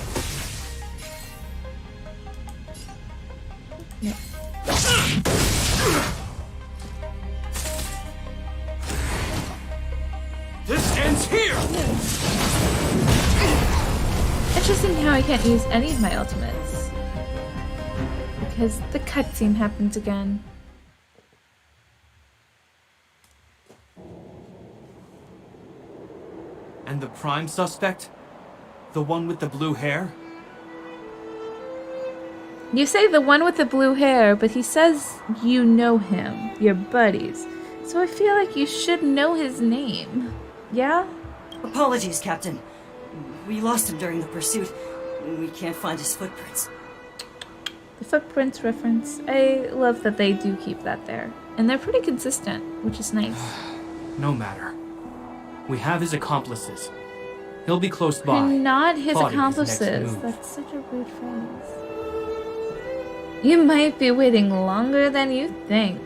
This ends here! Interesting how I can't use any of my ultimates. Because the cutscene happens again. And the prime suspect? The one with the blue hair? You say the one with the blue hair, but he says you know him. You're buddies. So I feel like you should know his name. Yeah? Apologies, Captain. We lost him during the pursuit. We can't find his footprints. The footprints reference. I love that they do keep that there. And they're pretty consistent, which is nice. No matter. We have his accomplices. He'll be close by. They're not his Plotting accomplices. next move. That's such a rude phrase. You might be waiting longer than you think.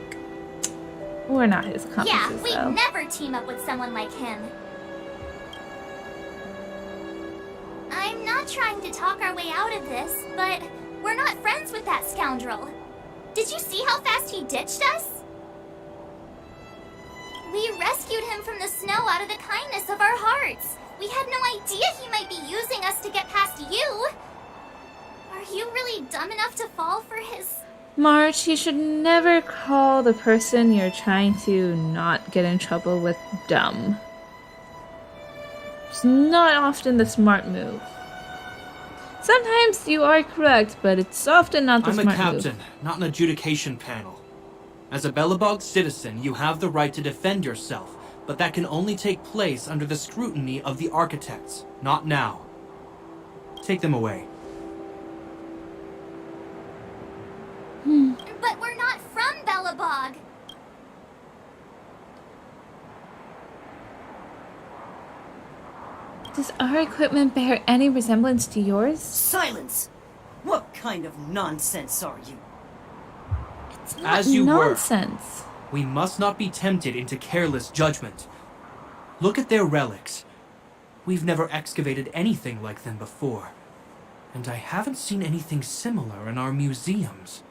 We're not his Yeah, accomplices, we'd though. never team up with someone like him. I'm not trying to talk our way out of this, but we're not friends with that scoundrel. Did you see how fast he ditched us? We rescued him from the snow out of the kindness of our hearts. We had no idea he might be using us to get past you. Are you really dumb enough to fall for his... March, you should never call the person you're trying to not get in trouble with dumb. It's not often the smart move. Sometimes you are correct, but it's often not the I'm a smart captain, move. not an adjudication panel. As a Belobog citizen, you have the right to defend yourself, but that can only take place under the scrutiny of the architects, not now. Take them away. But we're not from Belobog. Does our equipment bear any resemblance to yours? Silence! What kind of nonsense are you? It's not As you were. nonsense. We must not be tempted into careless judgment. Look at their relics. We've never excavated anything like them before. And I haven't seen anything similar in our museums.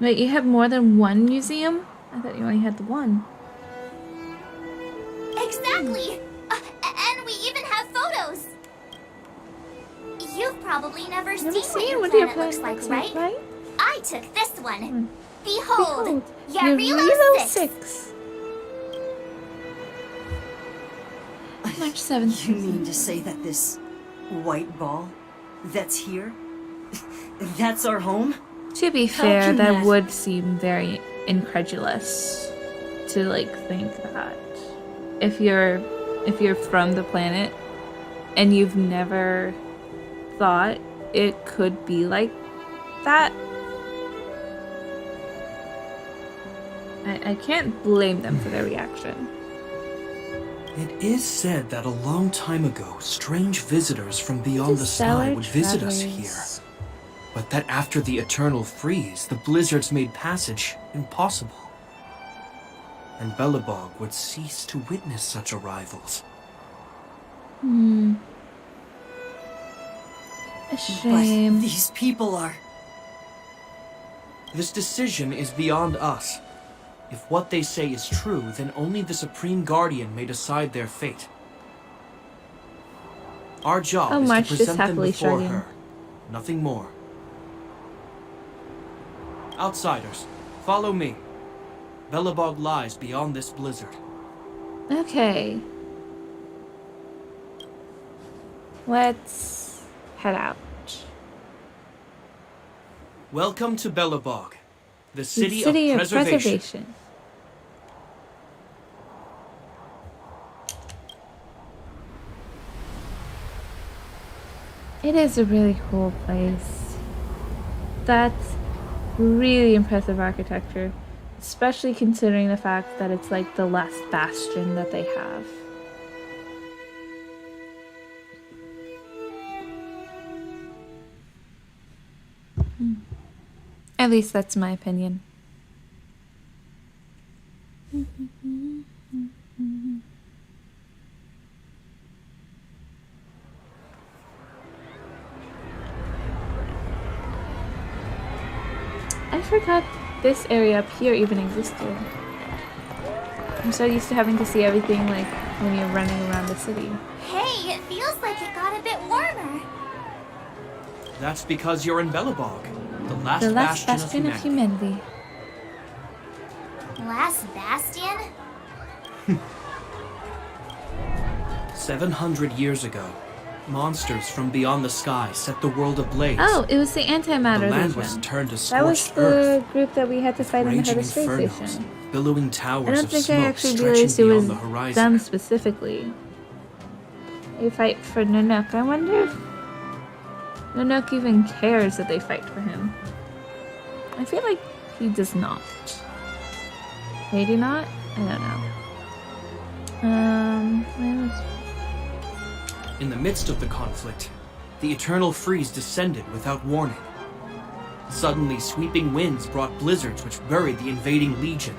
Wait, you have more than one museum? I thought you only had the one. Exactly! And we even have photos! You've probably never seen what your planet looks like, right? I took this one. Behold, Yarilo 6! March 7th. You mean to say that this white ball that's here, that's our home? To be How fair, can that that- would seem very incredulous to think that. If you're from the planet and you've never thought it could be like that, I can't blame them for their reaction. It is said that a long time ago, strange visitors from beyond the sky Stellar would visit us travelers. here. But that after the eternal freeze, the blizzards made passage impossible. And Belobog would cease to witness such arrivals. A shame. But these people are... This decision is beyond us. If what they say is true, then only the Supreme Guardian may decide their fate. Our job Oh, is March to just present them happily before shrugging. her. Nothing more. Outsiders, Follow me. Belobog lies beyond this blizzard. Okay. Let's head out. Welcome to Belobog, the The city, city of of preservation. preservation. It is a really cool place. That's really impressive architecture, especially considering the fact that it's like the last bastion that they have. At least that's my opinion. I forgot this area up here even existed. I'm so used to having to see everything like when you're running around the city. Hey, it feels like it got a bit warmer. That's because you're in Belobog, the last, The last bastion, bastion of humanity. Last bastion? 700 years ago, monsters from beyond the sky set the world ablaze. Oh, it was the antimatter the land legion. was turned to That was scorched the earth, group that we had to fight in the raging head of space infernos, station. billowing towers I don't of think smoke I actually stretching realized it beyond was the horizon. them specifically. They fight for Nanook. I wonder if Nanook even cares that they fight for him. I feel like he does not. Maybe not? I don't know. Where was... In the midst of the conflict, the eternal freeze descended without warning. Suddenly, sweeping winds brought blizzards which buried the invading legion.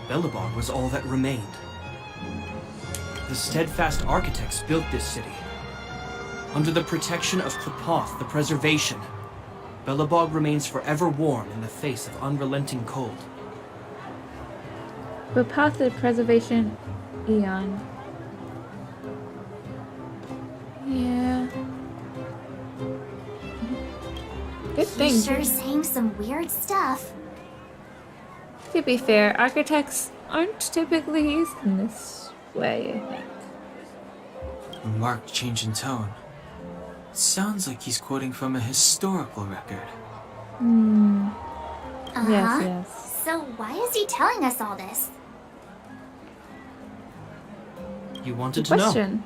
Belobog was all that remained. The steadfast architects built this city. Under the protection of Pt2, the preservation, Belobog remains forever warm in the face of unrelenting cold. But past the preservation Eon. Yeah. Good thing. He's sure saying some weird stuff. To be fair, architects aren't typically used in this way, I think. A marked change in tone. It sounds like he's quoting from a historical record. Yes, yes. So why is he telling us all this? You wanted to know. Question.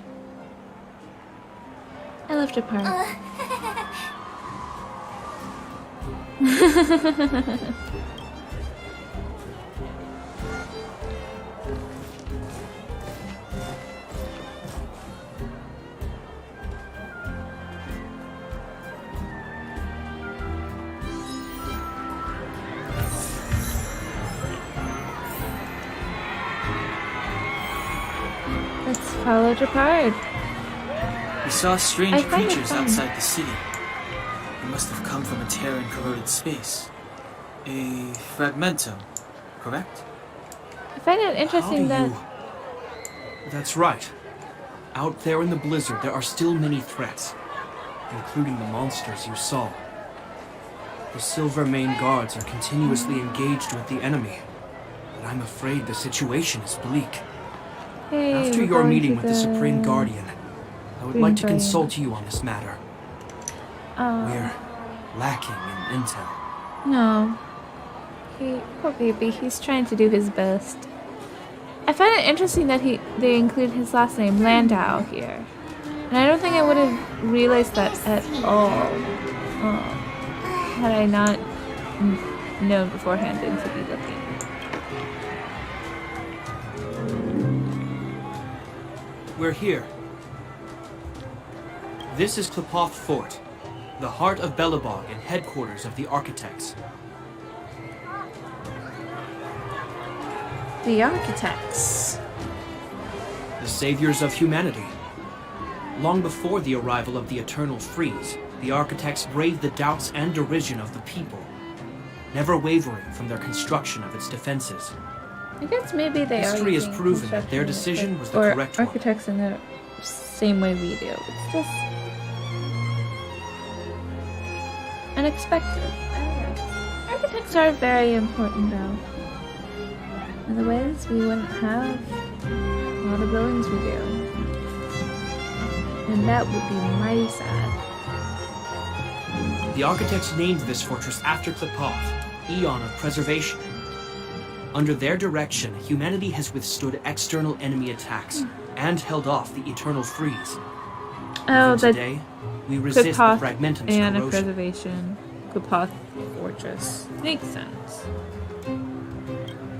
I left a part. Let's follow Japard. We saw strange I find it creatures fun. outside the city. They must have come from a tear in corroded space. A fragmentum, correct? I find it interesting that That's right. Out there in the blizzard, there are still many threats, including the monsters you saw. The Silver Mane guards are continuously engaged with the enemy, but I'm afraid the situation is bleak. hey, After we're your going meeting to with the Supreme Guardian, I would Supreme like to Guardian. consult you on this matter. Oh, We're lacking in intel. no. Poor baby, he's trying to do his best. I find it interesting that they include his last name, Landau, here. And I don't think I would have realized that at all. Had I not known beforehand and to be looking. We're here. This is Pt2 Fort, the heart of Belobog and headquarters of the architects. The architects. The saviors of humanity. Long before the arrival of the Eternal Freeze, the architects braved the doubts and derision of the people, never wavering from their construction of its defenses. I guess maybe they History are has using proven that their construction decision was the or correct one. architects in the same way we do. It's just unexpected. I don't know. architects are very important, though. Otherwise, we wouldn't have all the buildings we do. And that would be mighty sad. The architects named this fortress after Klipoth, Eon of Preservation. Under their direction, humanity has withstood external enemy attacks and held off the eternal freeze. Oh, Even today, we resist the fragmentum's and a corrosion. preservation. Klipoth Fortress. Makes sense.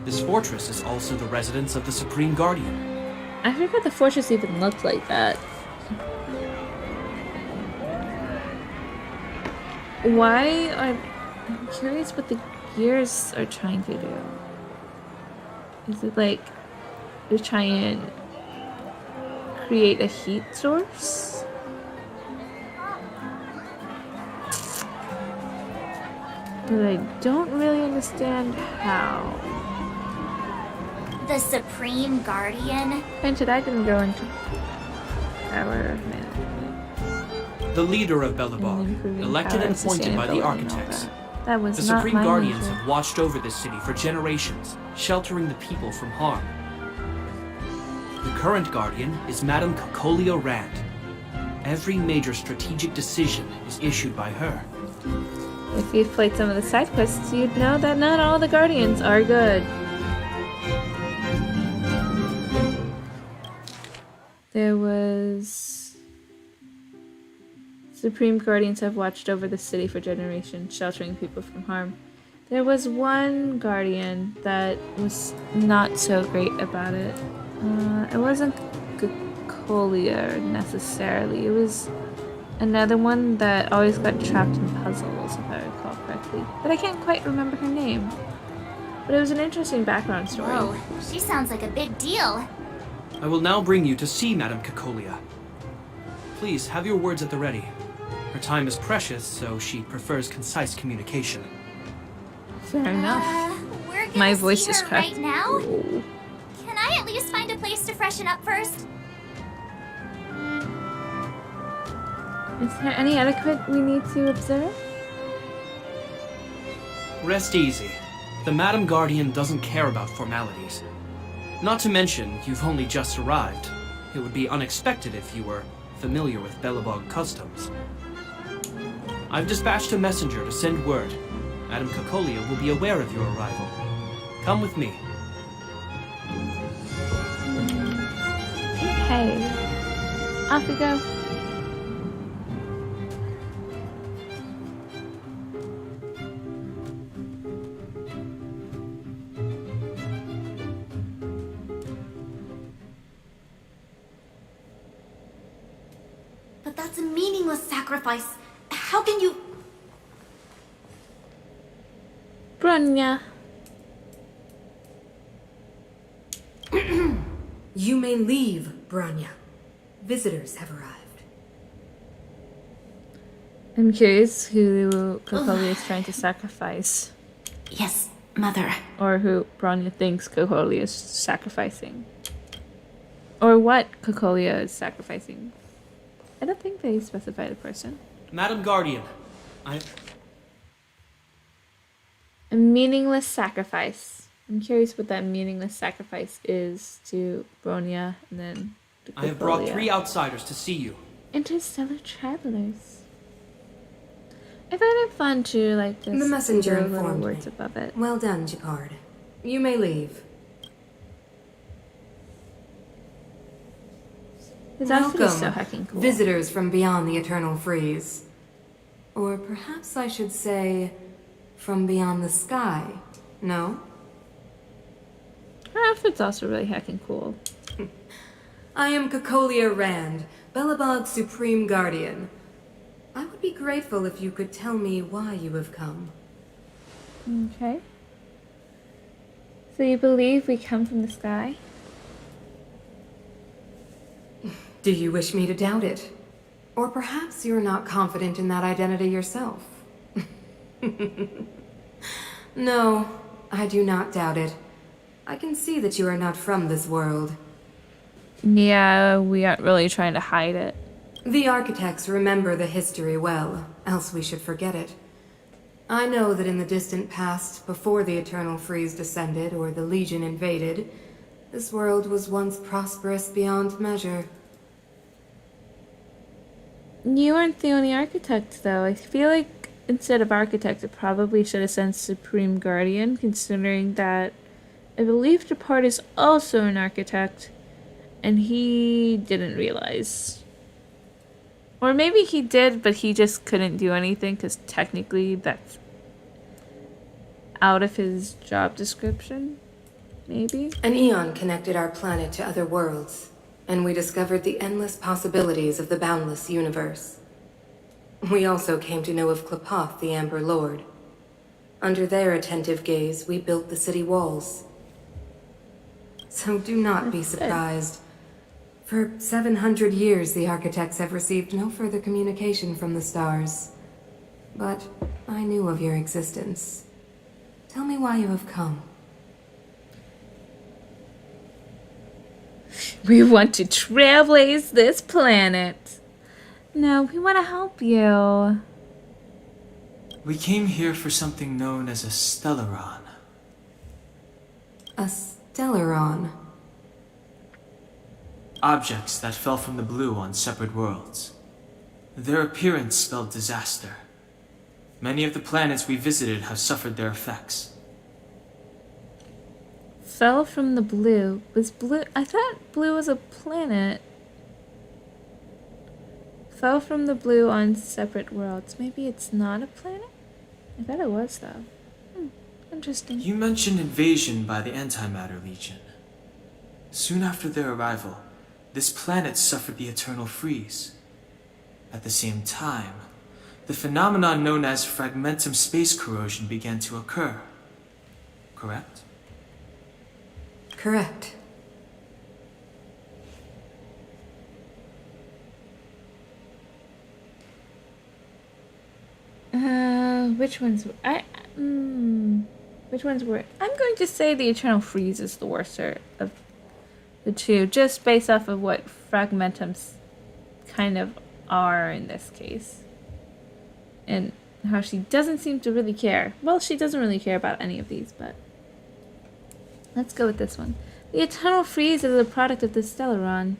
This fortress is also the residence of the Supreme Guardian. I forgot the fortress even looked like that. Why are... I'm curious what the gears are trying to do. Is it like to try and create a heat source? But I don't really understand how. The Supreme Guardian? Granted, I didn't go into power management. The leader of and Belobog, improving elected power and appointed by the sustainability and all architects. That was The not Supreme my Guardians nature. have watched over this city for generations, sheltering the people from harm. The current Guardian is Madame Cocolia Rand. Every major strategic decision is issued by her. If you've played some of the side quests, you'd know that not all the Guardians are good. There was... Supreme Guardians have watched over the city for generations, sheltering people from harm. There was one Guardian that was not so great about it. It wasn't Cocolia necessarily. It was another one that always got trapped in puzzles, if I recall correctly. But I can't quite remember her name. But it was an interesting background story. Whoa, she sounds like a big deal. I will now bring you to see Madame Cocolia. Please, have your words at the ready. Her time is precious, so she prefers concise communication. Fair enough. We're gonna My voice see is her cracked. right now? Can I at least find a place to freshen up first? Is there any etiquette we need to observe? Rest easy. The Madame Guardian doesn't care about formalities. Not to mention, you've only just arrived. It would be unexpected if you were familiar with Belobog customs. I've dispatched a messenger to send word. Madame Cocolia will be aware of your arrival. Come with me. Okay. Off we go. But that's a meaningless sacrifice. How can you... Bronya. You may leave, Bronya. Visitors have arrived. I'm curious who Cocolia is trying to sacrifice. Yes, Mother. Or who Bronya thinks Cocolia is sacrificing. Or what Cocolia is sacrificing. I don't think they specified a person. Madame Guardian, A meaningless sacrifice. I'm curious what that meaningless sacrifice is to Bronya and then to Cocolia. I have brought 3 outsiders to see you. Interstellar travelers. I find it fun to like this. The messenger little informed words me. above it. Well done, Japard. You may leave. His outfit is so Welcome, hecking cool. visitors from beyond the eternal freeze. Or perhaps I should say, from beyond the sky. No? Her outfit's also really hecking cool. I am Cocolia Rand, Belobog's Supreme Guardian. I would be grateful if you could tell me why you have come. Okay. So you believe we come from the sky? Do you wish me to doubt it? Or perhaps you're not confident in that identity yourself? No, I do not doubt it. I can see that you are not from this world. Yeah, we aren't really trying to hide it. The architects remember the history well, else we should forget it. I know that in the distant past, before the Eternal Freeze descended or the Legion invaded, this world was once prosperous beyond measure. You aren't the only architect, though. I feel like instead of architect, it probably should have sent Supreme Guardian, considering that I believe Depart is also an architect, and he didn't realize. Or maybe he did, but he just couldn't do anything, because technically that's out of his job description. Maybe? An eon connected our planet to other worlds, and we discovered the endless possibilities of the boundless universe. We also came to know of Klapoth, the Amber Lord. Under their attentive gaze, we built the city walls. So do not be surprised. For 700 years, the architects have received no further communication from the stars. But I knew of your existence. Tell me why you have come. We want to trailblaze this planet. No, we want to help you. We came here for something known as a Stellaron. A Stellaron? Objects that fell from the blue on separate worlds. Their appearance spelled disaster. Many of the planets we visited have suffered their effects. Fell from the blue. Was blue? I thought blue was a planet. Fell from the blue on separate worlds. Maybe it's not a planet? I thought it was, though. Interesting. You mentioned invasion by the Antimatter Legion. Soon after their arrival, this planet suffered the Eternal Freeze. At the same time, the phenomenon known as fragmentum space corrosion began to occur. Correct? Correct. Which ones were which ones were I'm going to say the Eternal Freeze is the worser of the two, just based off of what fragmentums kind of are in this case. And how she doesn't seem to really care. Well, she doesn't really care about any of these, but let's go with this one. The Eternal Freeze is a product of the Stellaron.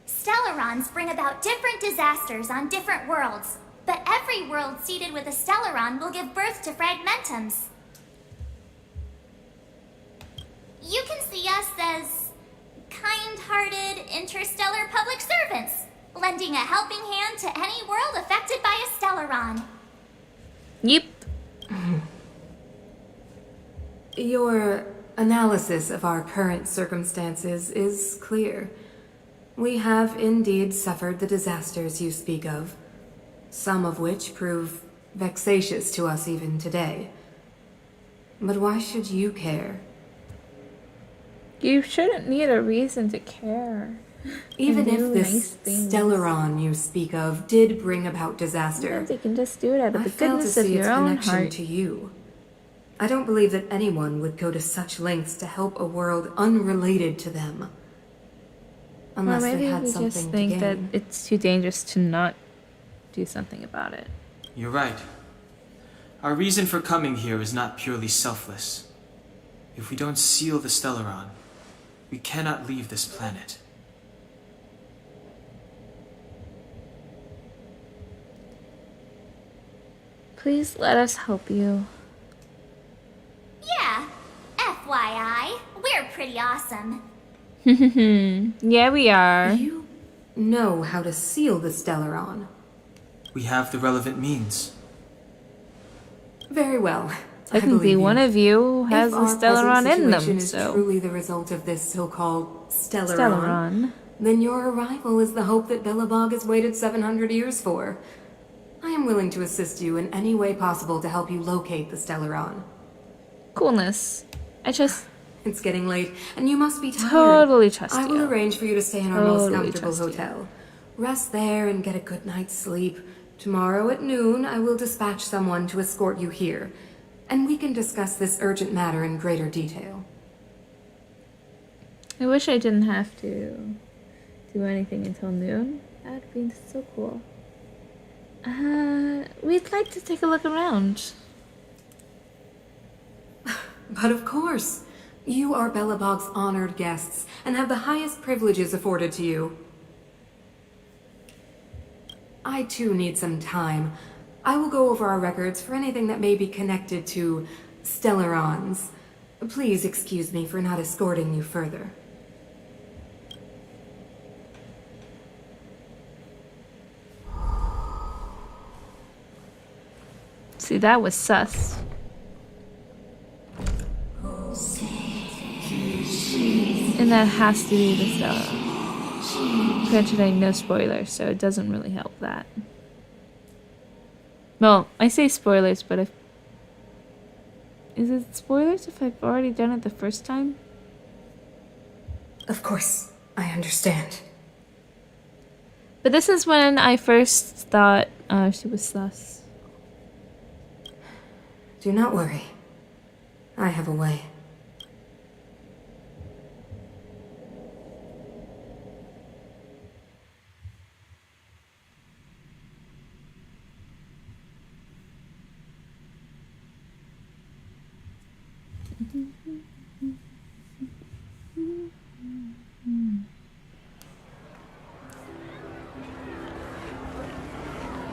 Stellarons bring about different disasters on different worlds, but every world seeded with a Stellaron will give birth to fragmentums. You can see us as kind-hearted interstellar public servants, lending a helping hand to any world affected by a Stellaron. Yep. Your analysis of our current circumstances is clear. We have indeed suffered the disasters you speak of, some of which prove vexatious to us even today. But why should you care? You shouldn't need a reason to care. Even if this Stellaron you speak of did bring about disaster, sometimes you can just do it out of the fail to goodness of see its your own connection heart. to you. I don't believe that anyone would go to such lengths to help a world unrelated to them. Or Unless maybe they had we something just think to that gain. it's too dangerous to not do something about it. You're right. Our reason for coming here is not purely selfless. If we don't seal the Stellaron, we cannot leave this planet. Please let us help you. Yeah, FYI, we're pretty awesome. Yeah, we are. You know how to seal the Stellaron. We have the relevant means. Very well. Technically, one of you has If a our Stellaron present in them, situation is so truly the result of this so-called Stellaron, Stellaron. then your arrival is the hope that Billabog has waited 700 years for. I am willing to assist you in any way possible to help you locate the Stellaron. Coolness. It's getting late, and you must be tired. Totally trust I will you. arrange for you to stay in our most Totally comfortable trust you. hotel. Rest there and get a good night's sleep. Tomorrow at noon, I will dispatch someone to escort you here, and we can discuss this urgent matter in greater detail. I wish I didn't have to do anything until noon. That would be so cool. We'd like to take a look around. But of course. You are Belobog's honored guests and have the highest privileges afforded to you. I too need some time. I will go over our records for anything that may be connected to Stellarons. Please excuse me for not escorting you further. See, that was sus. And that has to be the Stellar. Granted, I know spoilers, so it doesn't really help that. Well, I say spoilers, but if... Is it spoilers if I've already done it the first time? Of course, I understand. But this is when I first thought she was sus. Do not worry. I have a way.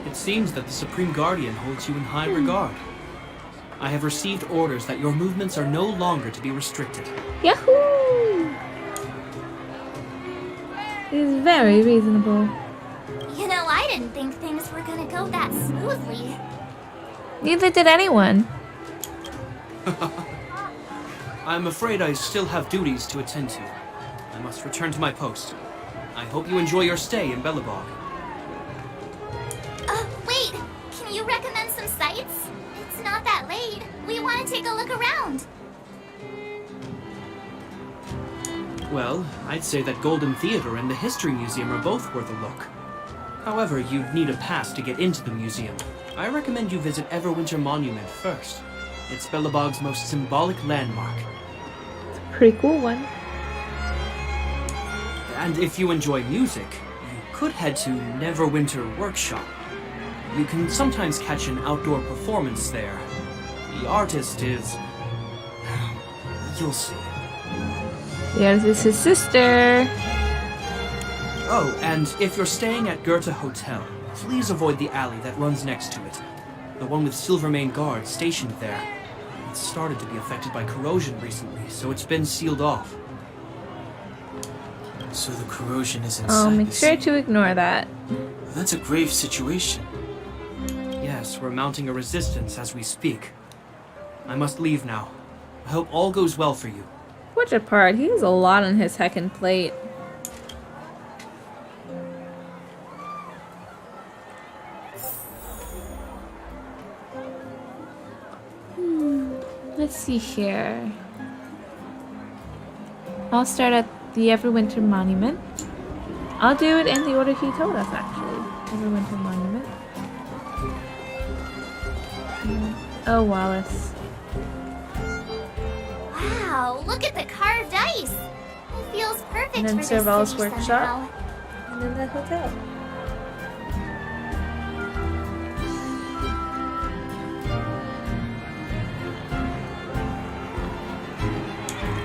It seems that the Supreme Guardian holds you in high regard. I have received orders that your movements are no longer to be restricted. Yahoo! It is very reasonable. You know, I didn't think things were gonna go that smoothly. Neither did anyone. I'm afraid I still have duties to attend to. I must return to my post. I hope you enjoy your stay in Belobog. Wait! Can you recommend some sites? It's not that late. We want to take a look around. Well, I'd say that Golden Theater and the History Museum are both worth a look. However, you'd need a pass to get into the museum. I recommend you visit Everwinter Monument first. It's Belobog's most symbolic landmark. It's a pretty cool one. And if you enjoy music, you could head to Neverwinter Workshop. You can sometimes catch an outdoor performance there. The artist is... you'll see. The artist is his sister. Oh, and if you're staying at Goethe Hotel, please avoid the alley that runs next to it. The one with Silvermane guards stationed there. It's started to be affected by corrosion recently, so it's been sealed off. So the corrosion is inside. Oh, make sure to ignore that. That's a grave situation. Yes, we're mounting a resistance as we speak. I must leave now. I hope all goes well for you. Which part? He has a lot on his heckin' plate. Let's see here. I'll start at the Everwinter Monument. I'll do it in the order he told us, actually. Everwinter Monument. Oh, Wallace. Wow, look at the carved ice. It feels perfect And then for this Serval's city workshop. somehow. And then the hotel.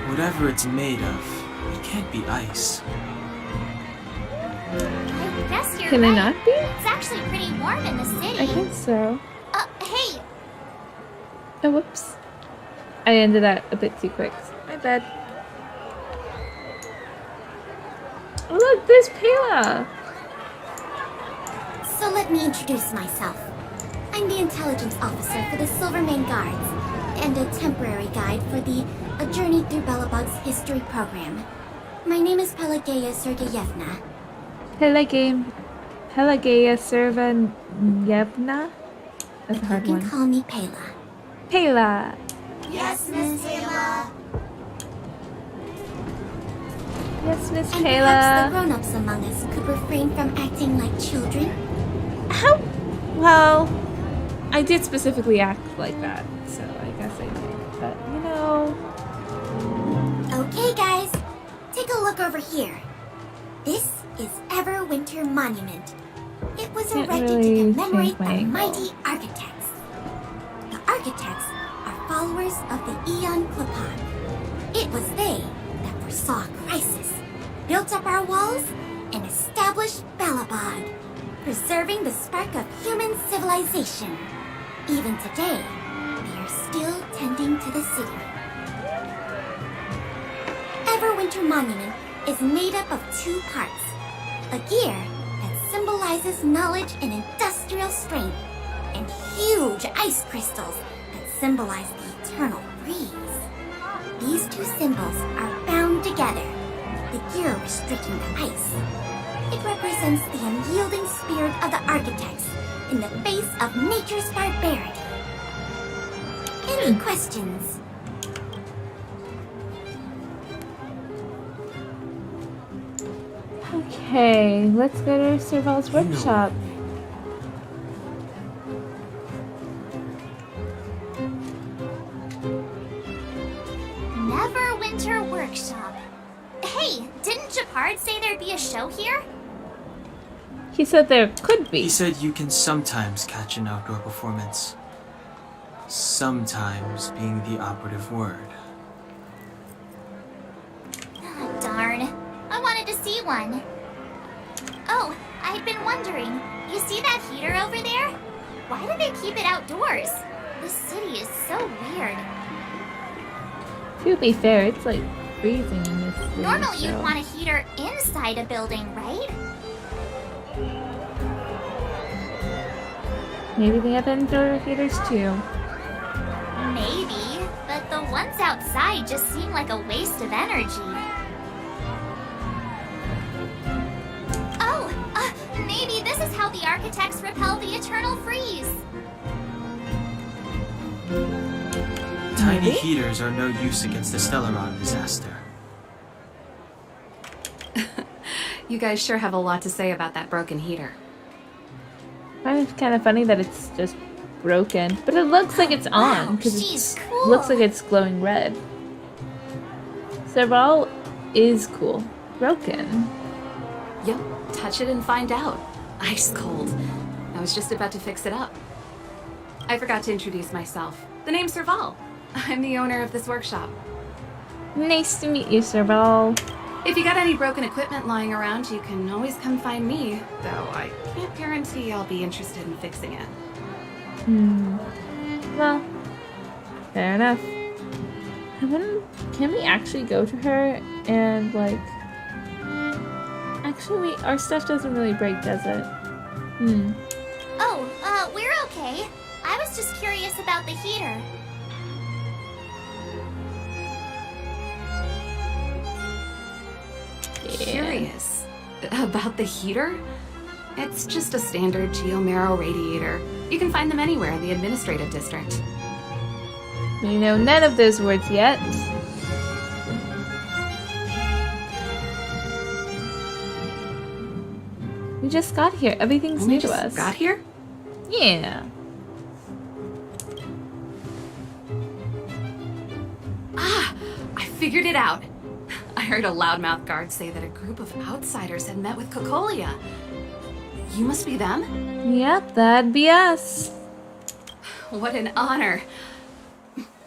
Whatever it's made of, it can't be ice. I guess you're Can right. it not be? It's actually pretty warm in the city. I think so. Hey, Oh, whoops. I ended that a bit too quick. My bad. Oh, look, there's Pela! So let me introduce myself. I'm the intelligence officer for the Silvermane Guards, and a temporary guide for the A Journey Through Belobog's History program. My name is Pelageya Sergeyevna. Pelageya Sergeyevna? That's a hard You can one. call me Pela. Pela! yes, Miss Taylor. Yes, Miss And perhaps the Pela. grown-ups among us could refrain from acting like children. How? Well, I did specifically act like that, so I guess I did. But, you know... Okay, guys, take a look over here. This is Everwinter Monument. It was was Can't erected really to commemorate change my the angle. mighty architects. The architects are followers of the Aeon Klapan. It was they that foresaw crisis, built up our walls, and established Balabad, preserving the spark of human civilization. Even today, they are still tending to the city. Everwinter Monument is made up of 2 parts. A gear that symbolizes knowledge and industrial strength, and huge ice crystals that symbolize the eternal breeze. These 2 symbols are bound together, the gear restricting the ice. It represents the unyielding spirit of the architects in the face of nature's barbarity. Any questions? Okay, let's go to Serval's workshop. Neverwinter Workshop. Hey, didn't Japard say there'd be a show here? He said there could be. He said you can sometimes catch an outdoor performance. Sometimes being the operative word. Ah, darn. I wanted to see one. Oh, I'd been wondering. You see that heater over there? Why do they keep it outdoors? This city is so weird. To be fair, it's like freezing in this city. Normally so. you'd want a heater inside a building, right? Maybe they have indoor heaters too. Maybe, but the ones outside just seem like a waste of energy. Oh, maybe this is how the architects repel the eternal freeze. Tiny heaters are no use against the Stellaron disaster. You guys sure have a lot to say about that broken heater. It's kind of funny that it's just broken, but it looks like it's on because she's it cool. looks like it's glowing red. Serval is cool. Broken. Yep, touch it and find out. Ice cold. I was just about to fix it up. I forgot to introduce myself. The name's Serval. I'm the owner of this workshop. Nice to meet you, Serval. If you got any broken equipment lying around, you can always come find me, though I can't guarantee I'll be interested in fixing it. Well, fair enough. Can we actually go to her and, like... Actually, our stuff doesn't really break, does it? Oh, we're okay. I was just curious about the heater. Curious? About the heater? It's just a standard geomarrow radiator. You can find them anywhere in the administrative district. We know none of those words yet. We just got here. Everything's new to us. Got here? Yeah. Ah! I figured it out. I heard a loudmouth guard say that a group of outsiders had met with Cocolia. You must be them? Yep, that'd be us. What an honor.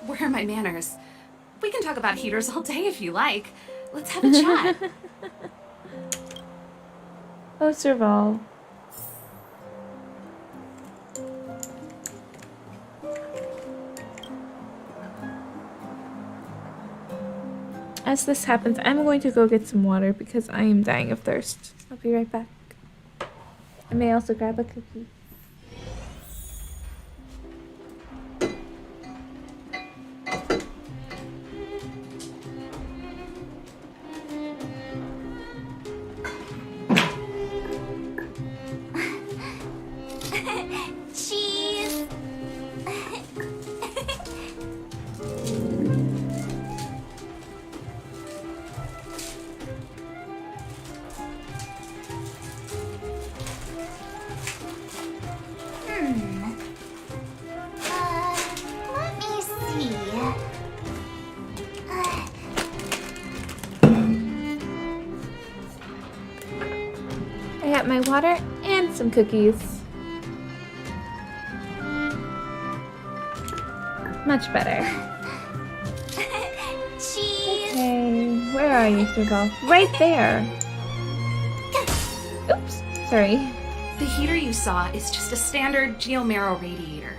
Where are my manners? We can talk about heaters all day if you like. Let's have a chat. Oh, Serval. As this happens, I'm going to go get some water because I am dying of thirst. I'll be right back. I may also grab a cookie. Cheese. Let me see. I got my water and some cookies. Much better. Cheese! Okay, where are you, Firball? Right there! Oops, sorry. The heater you saw is just a standard geomarrow radiator.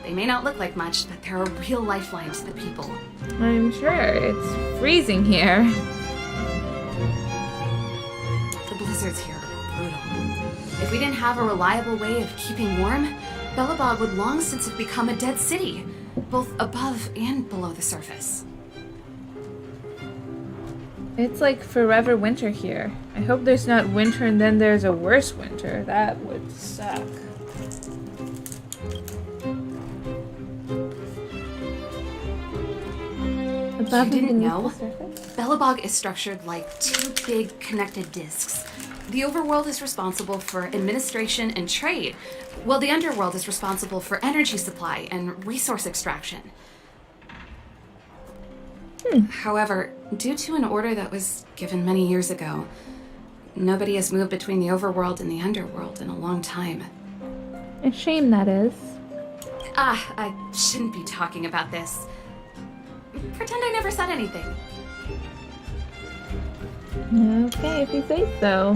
They may not look like much, but they're a real lifeline to the people. I'm sure. It's freezing here. The blizzards here are brutal. If we didn't have a reliable way of keeping warm, Belobog would long since have become a dead city, both above and below the surface. It's like forever winter here. I hope there's not winter and then there's a worse winter. That would suck. You didn't know? Belobog is structured like two big connected discs. The overworld is responsible for administration and trade, while the underworld is responsible for energy supply and resource extraction. However, due to an order that was given many years ago, nobody has moved between the overworld and the underworld in a long time. A shame, that is. I shouldn't be talking about this. Pretend I never said anything. Okay, if you say so.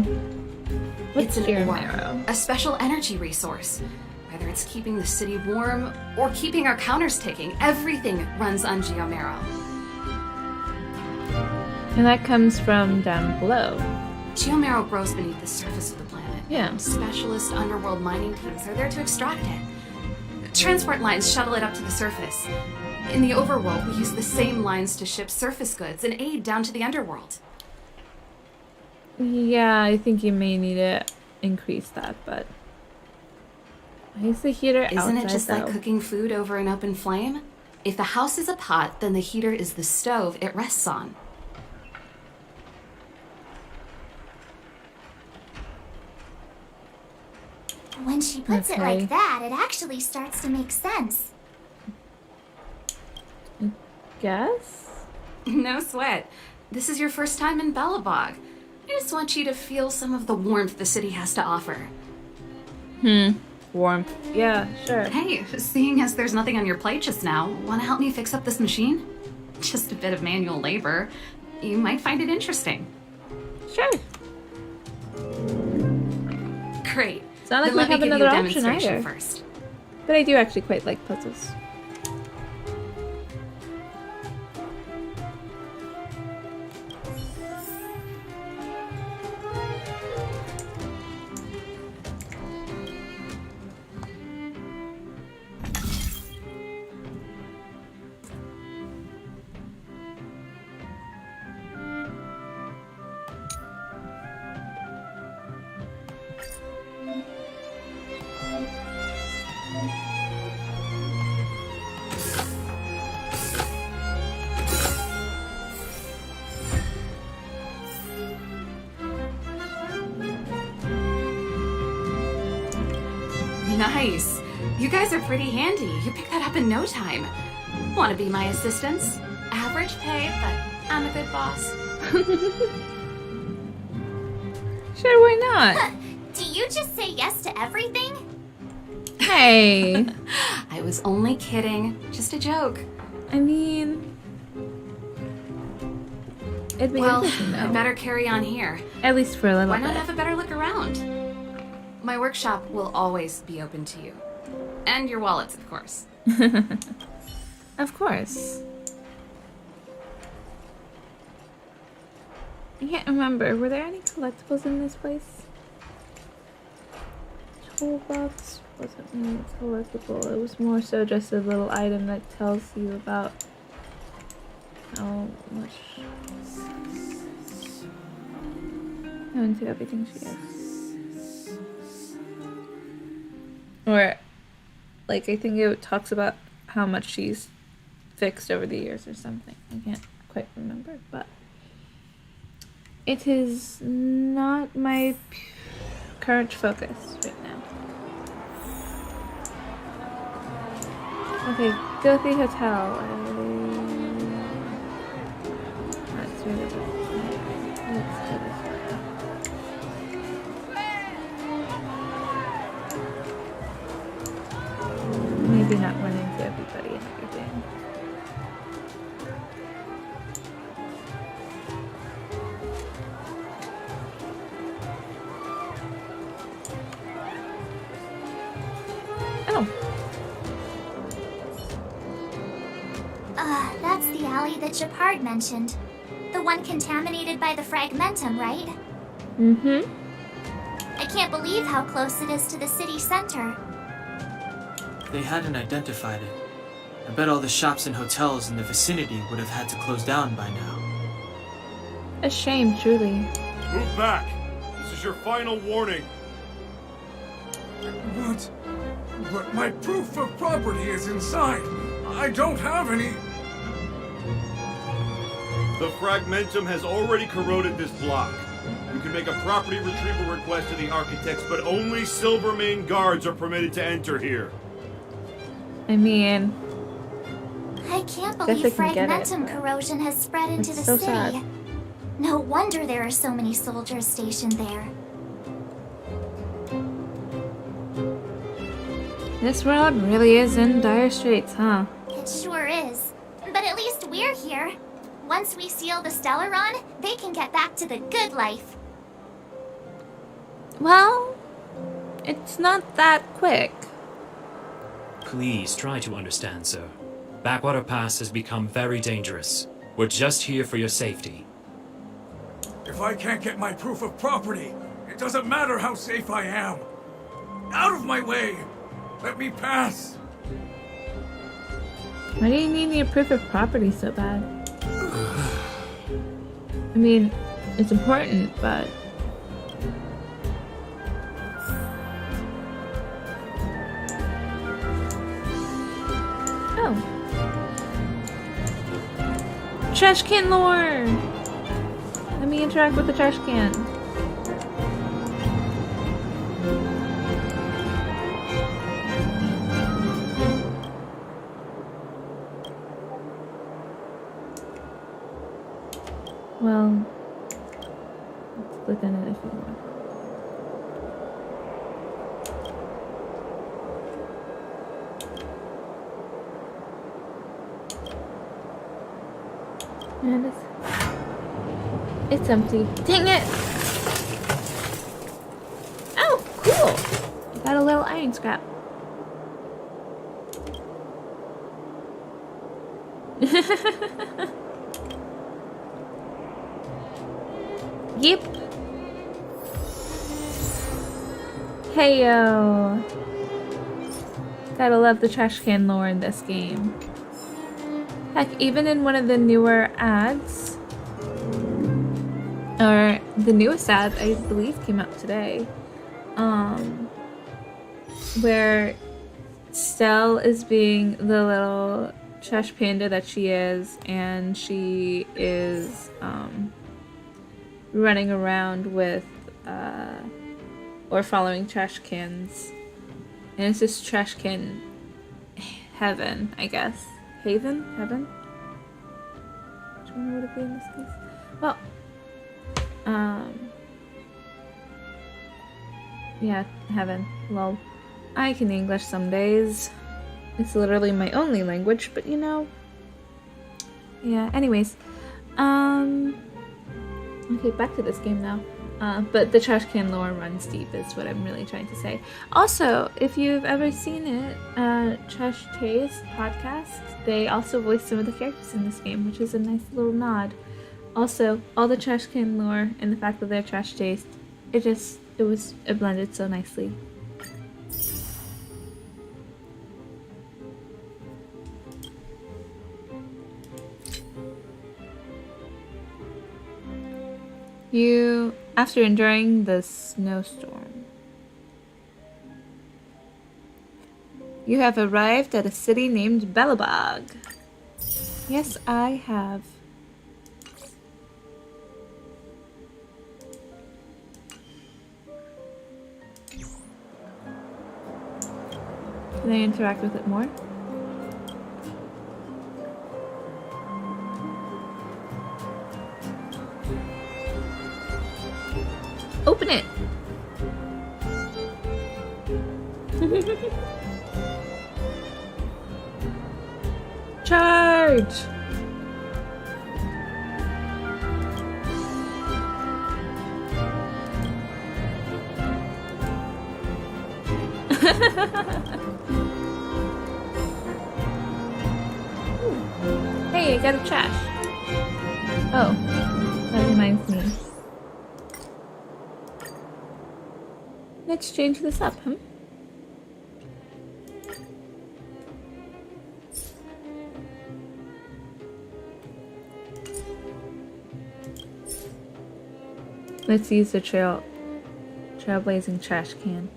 What's It's an ore, geomarrow? a special energy resource. Whether it's keeping the city warm or keeping our counters ticking, everything runs on geomarrow. And that comes from down below. Geomarrow grows beneath the surface of the planet. Yeah. Specialist underworld mining teams are there to extract it. Transport lines shuttle it up to the surface. In the overworld, we use the same lines to ship surface goods and aid down to the underworld. Yeah, I think you may need to increase that, but... Why is the heater outside, Isn't it just though? like cooking food over an open flame? If the house is a pot, then the heater is the stove it rests on. When she puts it Okay. like that, it actually starts to make sense. Guess? No sweat. This is your first time in Belobog. I just want you to feel some of the warmth the city has to offer. Warmth. Yeah, sure. Hey, seeing as there's nothing on your plate just now, want to help me fix up this machine? Just a bit of manual labor. You might find it interesting. Sure. Great. It's not like Then we let me have give you another a option demonstration either. first. But I do actually quite like puzzles. Nice. You guys are pretty handy. You picked that up in no time. Want to be my assistants? Average pay, but I'm a good boss. Sure, why not? Do you just say yes to everything? Hey. I was only kidding. Just a joke. I mean... It'd be Well, interesting, though. I better carry on here. At least for a little Why bit. not have a better look around? My workshop will always be open to you. And your wallets, of course. Of course. I can't remember. Were there any collectibles in this place? Toolbox wasn't really collectible. It was more so just a little item that tells you about how much. I went to everything she has. Or, like, I think it talks about how much she's fixed over the years or something. I can't quite remember, but it is not my current focus right now. Okay, Gothy Hotel. Let's do this. Let's do this. valley that Shepard mentioned. The one contaminated by the fragmentum, right? Mm-hmm. I can't believe how close it is to the city center. They hadn't identified it. I bet all the shops and hotels in the vicinity would have had to close down by now. A shame, truly. Move back! This is your final warning. But my proof of property is inside. I don't have any. The fragmentum has already corroded this block. You can make a property retrieval request to the architects, but only Silvermane guards are permitted to enter here. I mean, I can't guess believe I can get it, fragmentum but corrosion has spread into it's the so city. sad. No wonder there are so many soldiers stationed there. This world really is in dire straits, huh? It sure is. But at least we're here. Once we seal the Stellaron, they can get back to the good life. Well, it's not that quick. Please try to understand, sir. Backwater Pass has become very dangerous. We're just here for your safety. If I can't get my proof of property, it doesn't matter how safe I am. Out of my way! Let me pass! Why do you need your proof of property so bad? I mean, it's important, but... Oh. Trash can lore! Let me interact with the trash can. Well, let's click on it if you want. And it's empty. Dang it! Oh, cool! Got a little iron scrap. Yep. Heyo. Gotta love the trash can lore in this game. Heck, even in one of the newer ads, or the newest ad, I believe came out today, where Stell is being the little trash panda that she is, and she is, running around with, or following trash cans. And it's just trash can heaven, I guess. Haven? Heaven? Which one would it be in this case? Well, yeah, heaven. Lol. I can English some days. It's literally my only language, but you know. Yeah, anyways. Okay, back to this game now. But the trash can lore runs deep is what I'm really trying to say. Also, if you've ever seen it, Trash Taste podcast, they also voice some of the characters in this game, which is a nice little nod. Also, all the trash can lore and the fact that they're Trash Taste, it blended so nicely. After enduring the snowstorm, you have arrived at a city named Belobog. Yes, I have. Can I interact with it more? Open it! Charge! Hey, I got a trash. Oh, that reminds me. Let's change this up, huh? Let's use the trailblazing trash can.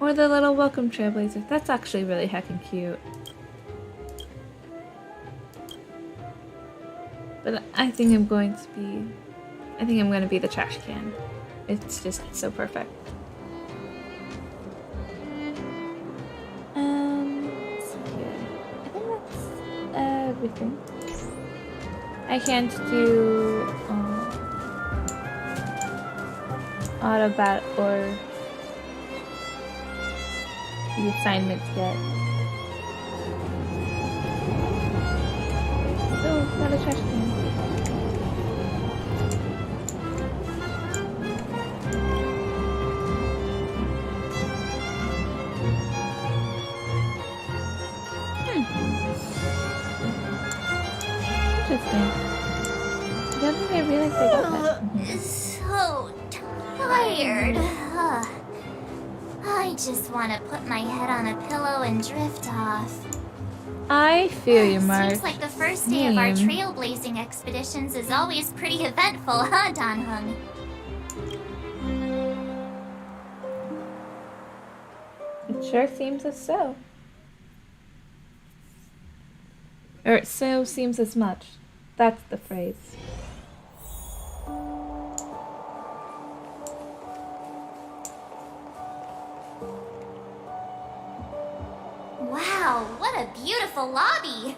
Or the little welcome trailblazer. That's actually really heckin' cute. But I think I'm going to be the trash can. It's just so perfect. Let's see here. I think that's everything. I can't do Autobat or the assignments yet. Oh, not a trash can. Interesting. I don't think I realized I got that. So tired. I just want to put my head on a pillow and drift off. I feel you, Mark. Seems like the first day of our trailblazing expeditions is always pretty eventful, huh, Danhung? It sure seems as so. Or it so seems as much. That's the phrase. Wow, what a beautiful lobby!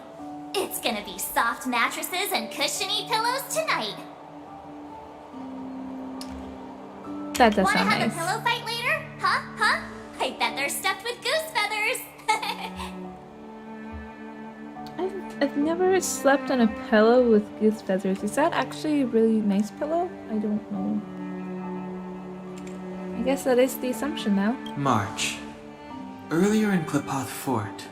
It's gonna be soft mattresses and cushiony pillows tonight. That does Wanna sound have nice. a pillow fight later? Huh? I bet they're stuffed with goose feathers. I've never slept on a pillow with goose feathers. Is that actually a really nice pillow? I don't know. I guess that is the assumption now. March. Earlier in Klipoth Fort.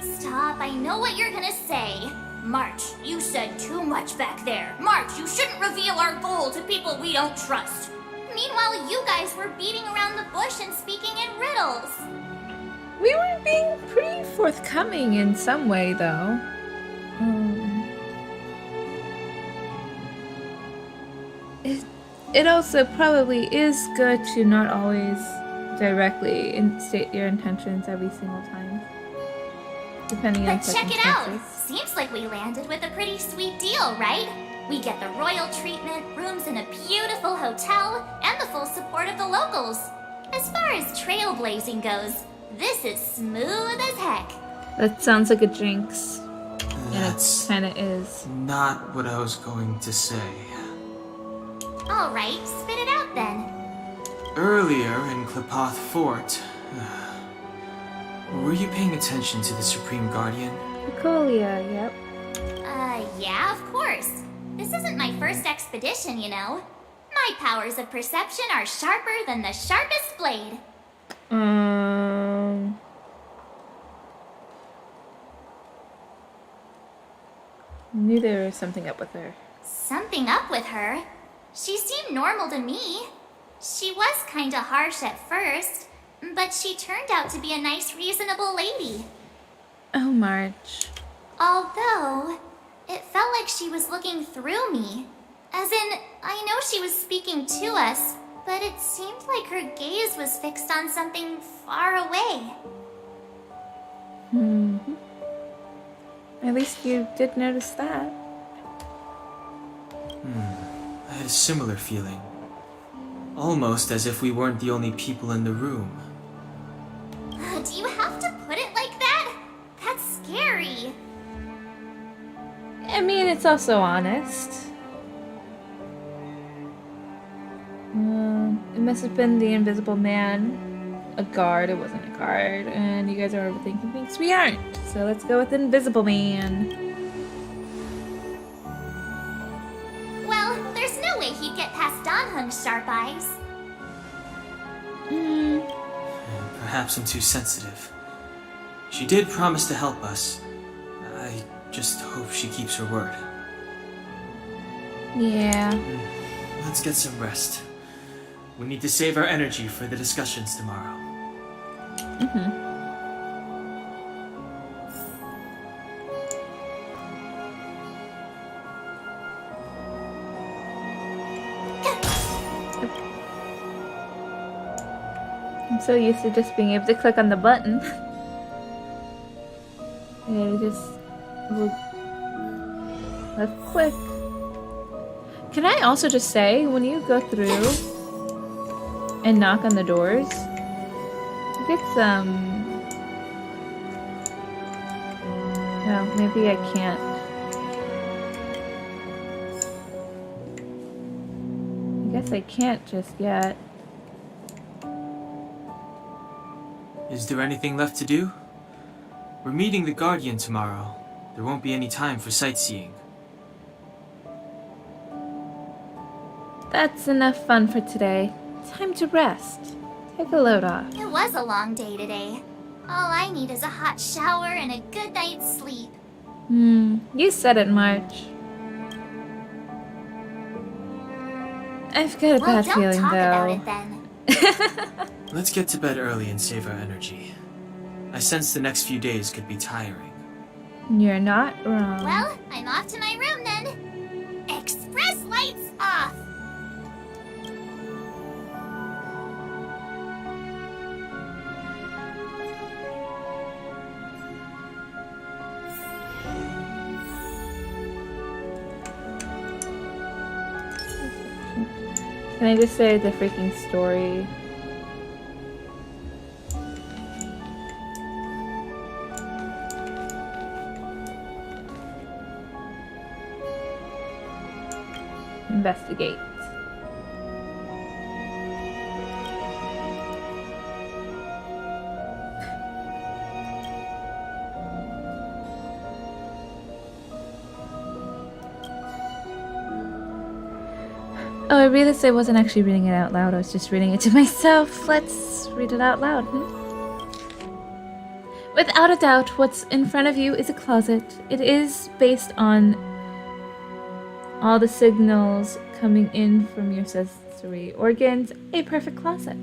Stop, I know what you're gonna say. March, you said too much back there. March, you shouldn't reveal our goal to people we don't trust. Meanwhile, you guys were beating around the bush and speaking in riddles. We were being pretty forthcoming in some way, though. It also probably is good to not always directly state your intentions every single time, depending on But check it out! circumstances. Seems like we landed with a pretty sweet deal, right? We get the royal treatment, rooms in a beautiful hotel, and the full support of the locals. As far as trailblazing goes, this is smooth as heck. That sounds like a jinx. That's and it kinda is. Not what I was going to say. Alright, spit it out then. Earlier in Klipoth Fort, were you paying attention to the Supreme Guardian? Picolia, yep. Yeah, of course. This isn't my first expedition, you know. My powers of perception are sharper than the sharpest blade. Knew there was something up with her. Something up with her? She seemed normal to me. She was kinda harsh at first, but she turned out to be a nice, reasonable lady. Oh, March. Although, it felt like she was looking through me. As in, I know she was speaking to us, but it seemed like her gaze was fixed on something far away. At least you did notice that. I had a similar feeling. Almost as if we weren't the only people in the room. Do you have to put it like that? That's scary. I mean, it's also honest. It must have been the invisible man. A guard, it wasn't a guard. And you guys are overthinking things. We aren't. So let's go with Invisible Man. Well, there's no way he'd get past Danhung's sharp eyes. Perhaps I'm too sensitive. She did promise to help us. I just hope she keeps her word. Yeah. Let's get some rest. We need to save our energy for the discussions tomorrow. I'm so used to just being able to click on the button. And it just left quick. Can I also just say, when you go through and knock on the doors, you get some... No, maybe I can't. I guess I can't just yet. Is there anything left to do? We're meeting the Guardian tomorrow. There won't be any time for sightseeing. That's enough fun for today. Time to rest. Take a load off. It was a long day today. All I need is a hot shower and a good night's sleep. You said it, March. I've got a bad don't feeling, talk though. about it then. Let's get to bed early and save our energy. I sense the next few days could be tiring. You're not wrong. Well, I'm off to my room then. Express lights off! Can I just say the freaking story? Investigate. Oh, I realized I wasn't actually reading it out loud. I was just reading it to myself. Let's read it out loud. Without a doubt, what's in front of you is a closet. It is based on all the signals coming in from your sensory organs, a perfect closet.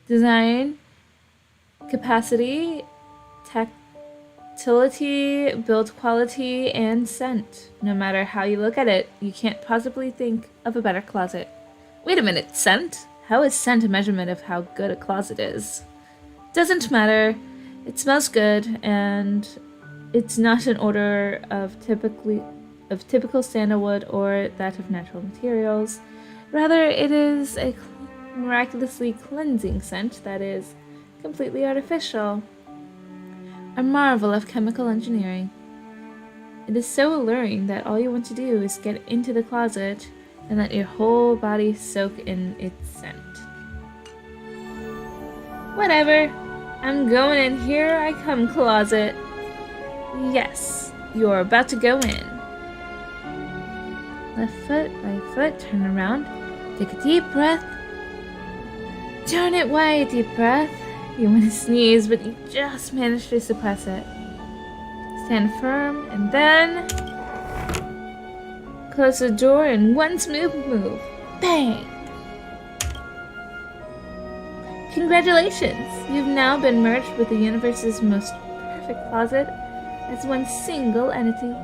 Design, capacity, tactility, build quality, and scent. No matter how you look at it, you can't possibly think of a better closet. Wait a minute, scent? How is scent a measurement of how good a closet is? Doesn't matter. It smells good, and it's not an odor of typical sandalwood or that of natural materials. Rather, it is a miraculously cleansing scent that is completely artificial. A marvel of chemical engineering. It is so alluring that all you want to do is get into the closet and let your whole body soak in its scent. Whatever. I'm going in. Here I come, closet. Yes, you're about to go in. Left foot, right foot, turn around. Take a deep breath. Darn it, why a deep breath? You want to sneeze, but you just managed to suppress it. Stand firm, and then... close the door in one smooth move. Bang! Congratulations! You've now been merged with the universe's most perfect closet as one single entity.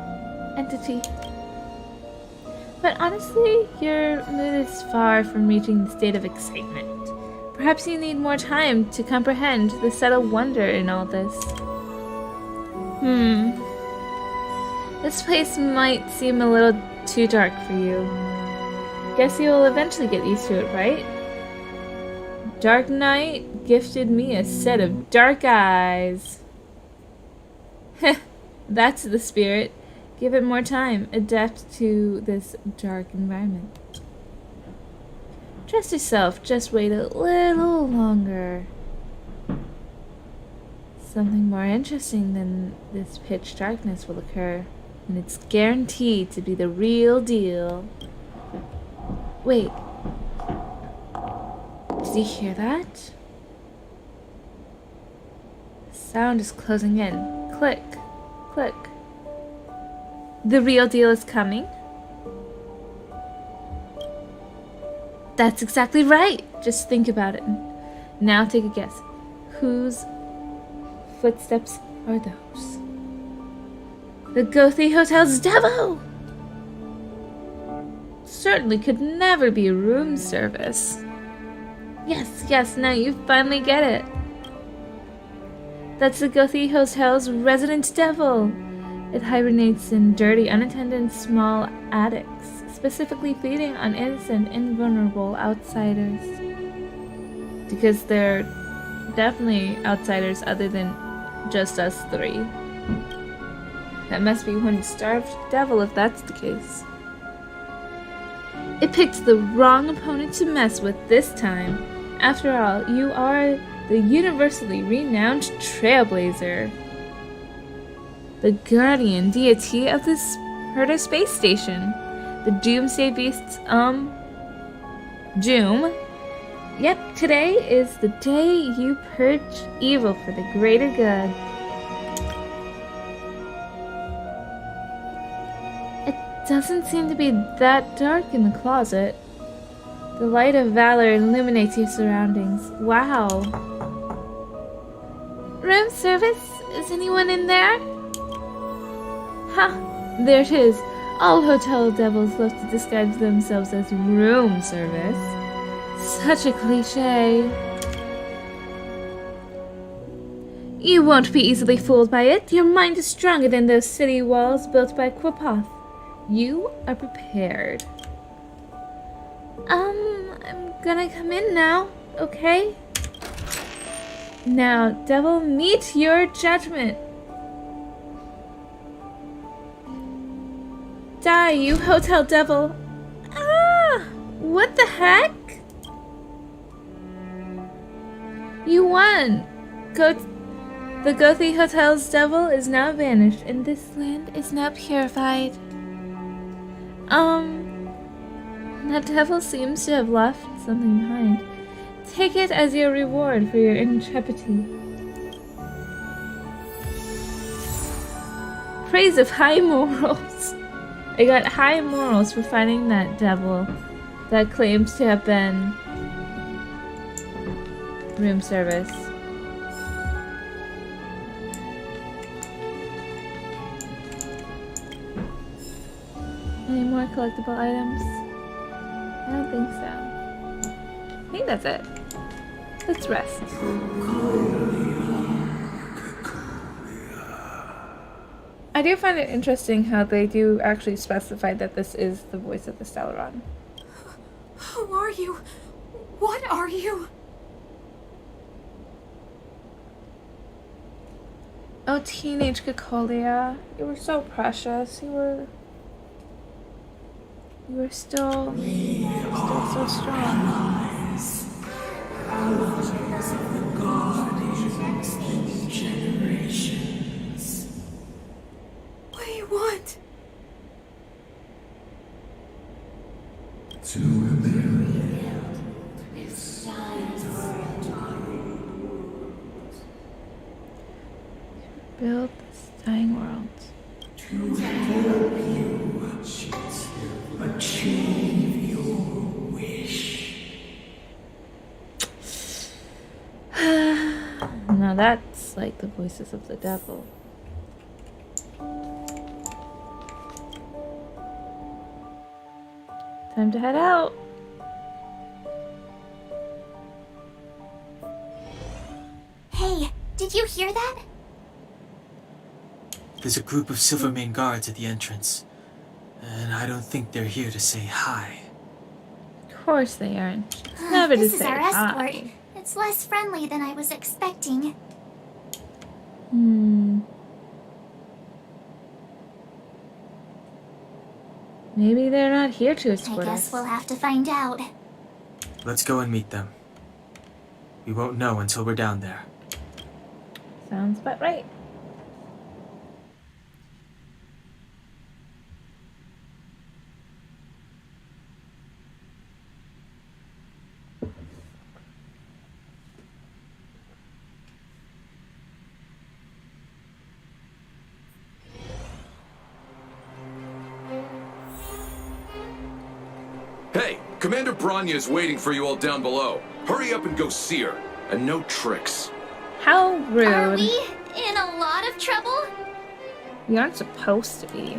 But honestly, your mood is far from reaching the state of excitement. Perhaps you need more time to comprehend the subtle wonder in all this. This place might seem a little too dark for you. Guess you'll eventually get used to it, right? Dark Knight gifted me a set of dark eyes. Heh, that's the spirit. Give it more time. Adapt to this dark environment. Trust yourself. Just wait a little longer. Something more interesting than this pitch darkness will occur, and it's guaranteed to be the real deal. Wait. Did you hear that? sound is closing in. Click. Click. The real deal is coming? That's exactly right! Just think about it. Now take a guess. Whose footsteps are those? The Gothi Hotel's devil! Certainly could never be room service. Yes, now you finally get it. That's the Gothi Hotel's resident devil. It hibernates in dirty, unattended, small attics, specifically feeding on innocent, invulnerable outsiders. Because they're definitely outsiders other than just us three. That must be one starved devil if that's the case. It picked the wrong opponent to mess with this time. After all, you are the universally renowned trailblazer. The guardian deity of this Herta space station. The doomsday beast's, doom. Yep, today is the day you purge evil for the greater good. It doesn't seem to be that dark in the closet. The light of valor illuminates your surroundings. Wow. Room service? Is anyone in there? Ha! There it is. All hotel devils love to describe themselves as room service. Such a cliche. You won't be easily fooled by it. Your mind is stronger than those city walls built by Pt2. You are prepared. I'm gonna come in now, okay? Now, devil, meet your judgment. Die, you hotel devil. Ah! What the heck? You won! The Gothi Hotel's devil is now vanished, and this land is now purified. That devil seems to have left something behind. Take it as your reward for your intrepidity. Praise of high morals. I got high morals for finding that devil that claims to have been room service. Any more collectible items? I don't think so. I think that's it. Let's rest. I do find it interesting how they do actually specify that this is the voice of the Stellaron. Who are you? What are you? Oh, teenage Cacolia. You were so precious. You were still so strong. What do you want? Build this dying world. To help you achieve your wish. Now that's like the voices of the devil. Time to head out. Hey, did you hear that? There's a group of Silvermane guards at the entrance, and I don't think they're here to say hi. Of course they aren't. Never to This is say our hi. escort. It's less friendly than I was expecting. Maybe they're not here to I escort guess us. we'll have to find out. Let's go and meet them. We won't know until we're down there. Sounds about right. Commander Branya is waiting for you all down below. Hurry up and go see her. And no tricks. How rude. Are we in a lot of trouble? We aren't supposed to be.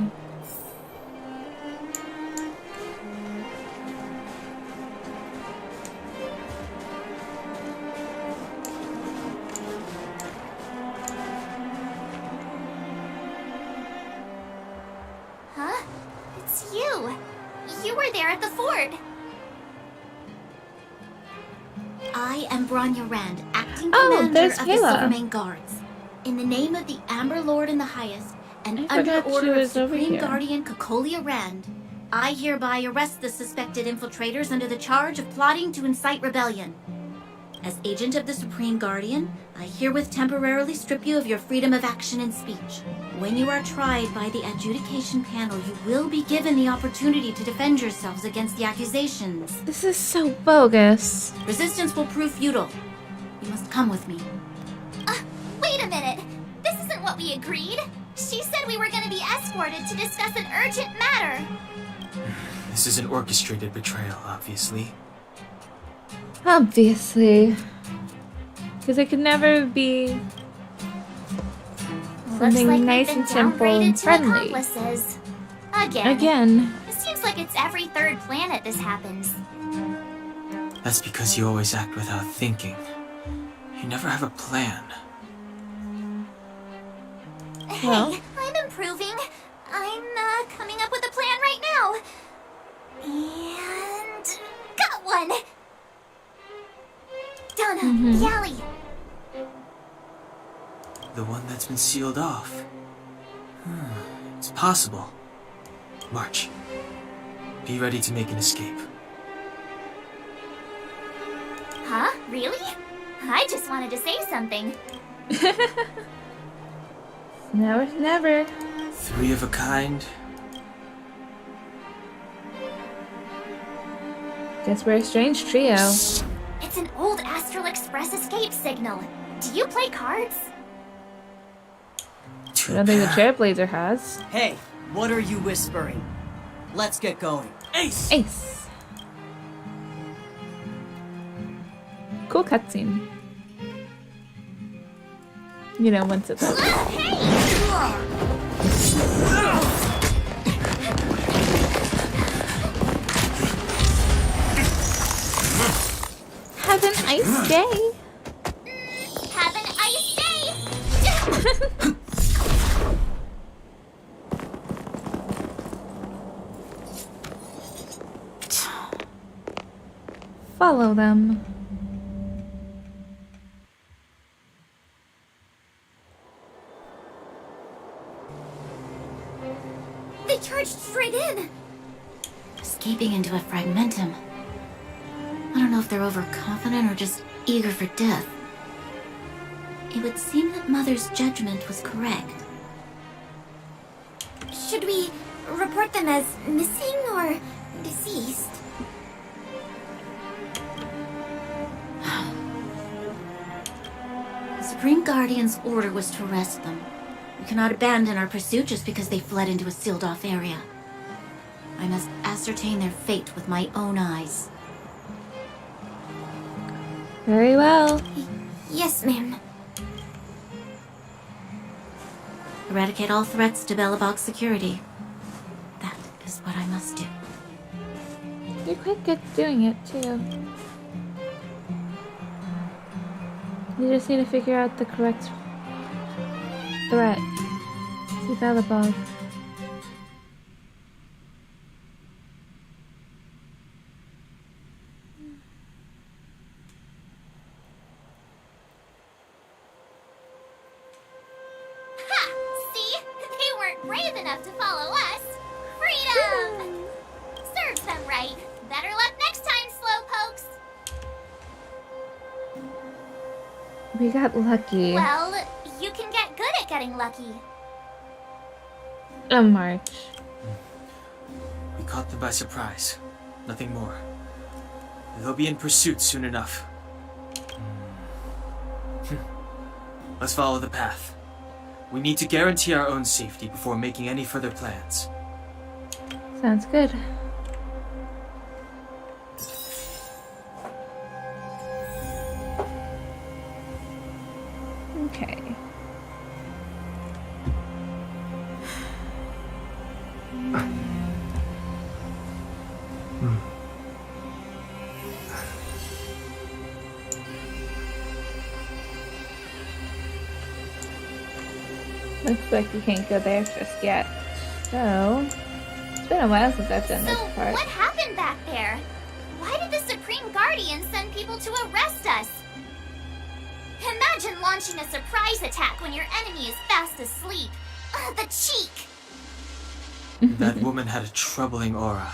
Huh? It's you. You were there at the fort. I am Branya Rand, acting commander there's of the Kayla. Silvermane Guards. In the name of the Amber Lord in the Highest, and I under forgot she order of was over Supreme here. Guardian Cocolia Rand, I hereby arrest the suspected infiltrators under the charge of plotting to incite rebellion. As agent of the Supreme Guardian, I herewith temporarily strip you of your freedom of action and speech. When you are tried by the adjudication panel, you will be given the opportunity to defend yourselves against the accusations. This is so bogus. Resistance will prove futile. You must come with me. Wait a minute! This isn't what we agreed! She said we were gonna be escorted to discuss an urgent matter! This is an orchestrated betrayal, obviously. Obviously. Because it could never be something Looks like nice we've and been simple downgraded and to friendly. accomplices. Again. Again. It seems like it's every third planet this happens. That's because you always act without thinking. You never have a plan. Well. Hey, I'm improving. I'm coming up with a plan right now. And got one. Donna, Yali. The one that's been sealed off. It's possible. March. Be ready to make an escape. Huh? Really? I just wanted to say something. Now or never. 3 of a kind. Guess we're a strange trio. It's an old Astral Express escape signal. Do you play cards? I don't think the Trailblazer has. Hey, what are you whispering? Let's get going. Ace! Ace. Cool cutscene. You know, once it's over. Have an ice day. Have an ice day! Follow them. They charged straight in! Escaping into a fragmentum. I don't know if they're overconfident or just eager for death. It would seem that Mother's judgment was correct. Should we report them as missing or deceased? The Supreme Guardian's order was to arrest them. We cannot abandon our pursuit just because they fled into a sealed-off area. I must ascertain their fate with my own eyes. Very well. Yes, ma'am. Eradicate all threats to Belobog's security. That is what I must do. You're quite good at doing it, too. You just need to figure out the correct threat to Belobog. See? They weren't brave enough to follow us. Freedom! Serves them right. Better luck next time, slowpokes. We got lucky. Well, you can get good at getting lucky. A march. We caught them by surprise. Nothing more. They'll be in pursuit soon enough. Let's follow the path. We need to guarantee our own safety before making any further plans. Sounds good. Okay. Looks like you can't go there just yet. So, it's been a while since I've done this part. What happened back there? Why did the Supreme Guardian send people to arrest us? Imagine launching a surprise attack when your enemy is fast asleep. The cheek! That woman had a troubling aura.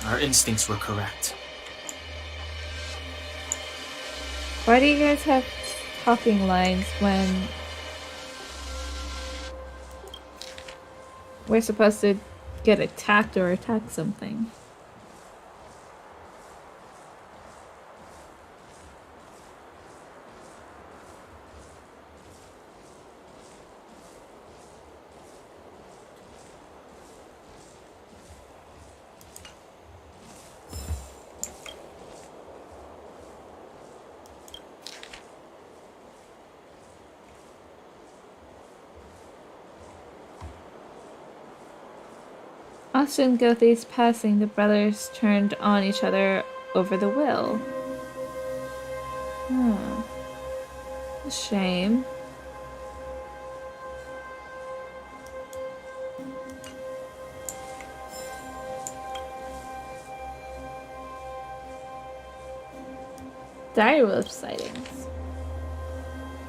Our instincts were correct. Why do you guys have talking lines when we're supposed to get attacked or attack something? Austin Gothi's passing, the brothers turned on each other over the will. A shame. Direwolf sightings.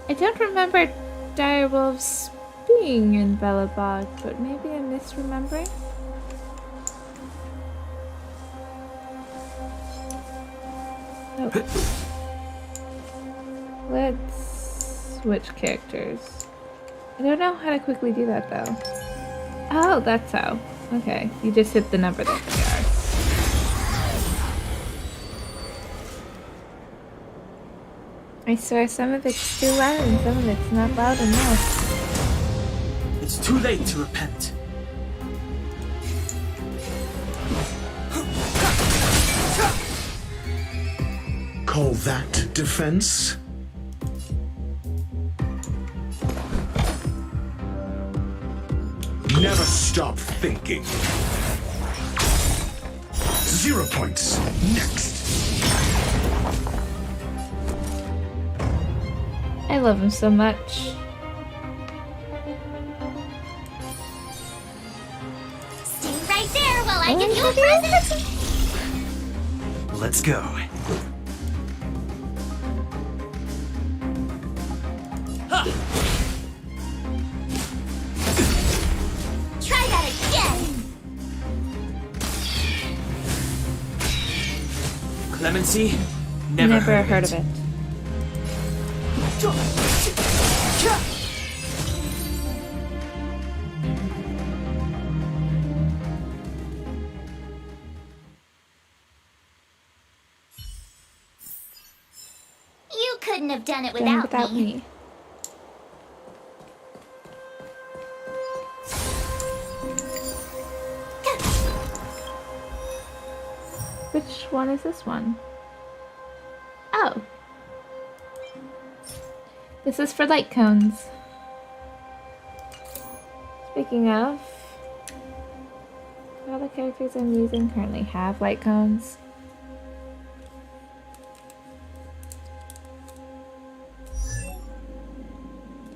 I don't remember direwolves being in Belobog, but maybe I'm misremembering? Oh. Let's switch characters. I don't know how to quickly do that though. Oh, that's how. Okay, you just hit the number that they are. I swear some of it's too loud and some of it's not loud enough. It's too late to repent. Call that defense? Never stop thinking. 0 points. Next. I love him so much. Stay right there while I give you a present! Let's go. Try that again! Clemency? Never heard of it. You couldn't have done it without me. Which one is this one? Oh. This is for light cones. Speaking of, all the characters I'm using currently have light cones.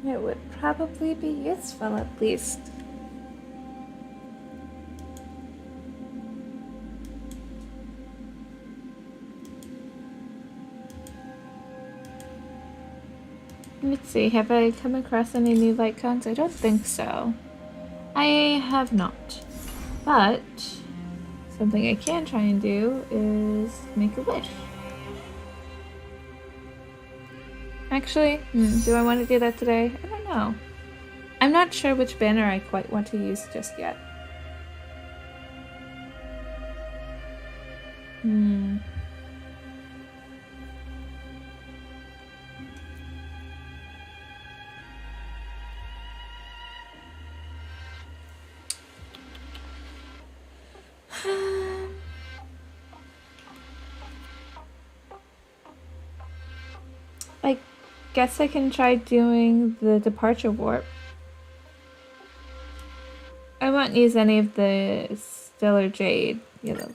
It would probably be useful at least. Let's see, have I come across any new light cones? I don't think so. I have not. But something I can try and do is make a wish. Actually, do I want to do that today? I don't know. I'm not sure which banner I quite want to use just yet. guess I can try doing the departure warp. I won't use any of the Stellar Jade, you know.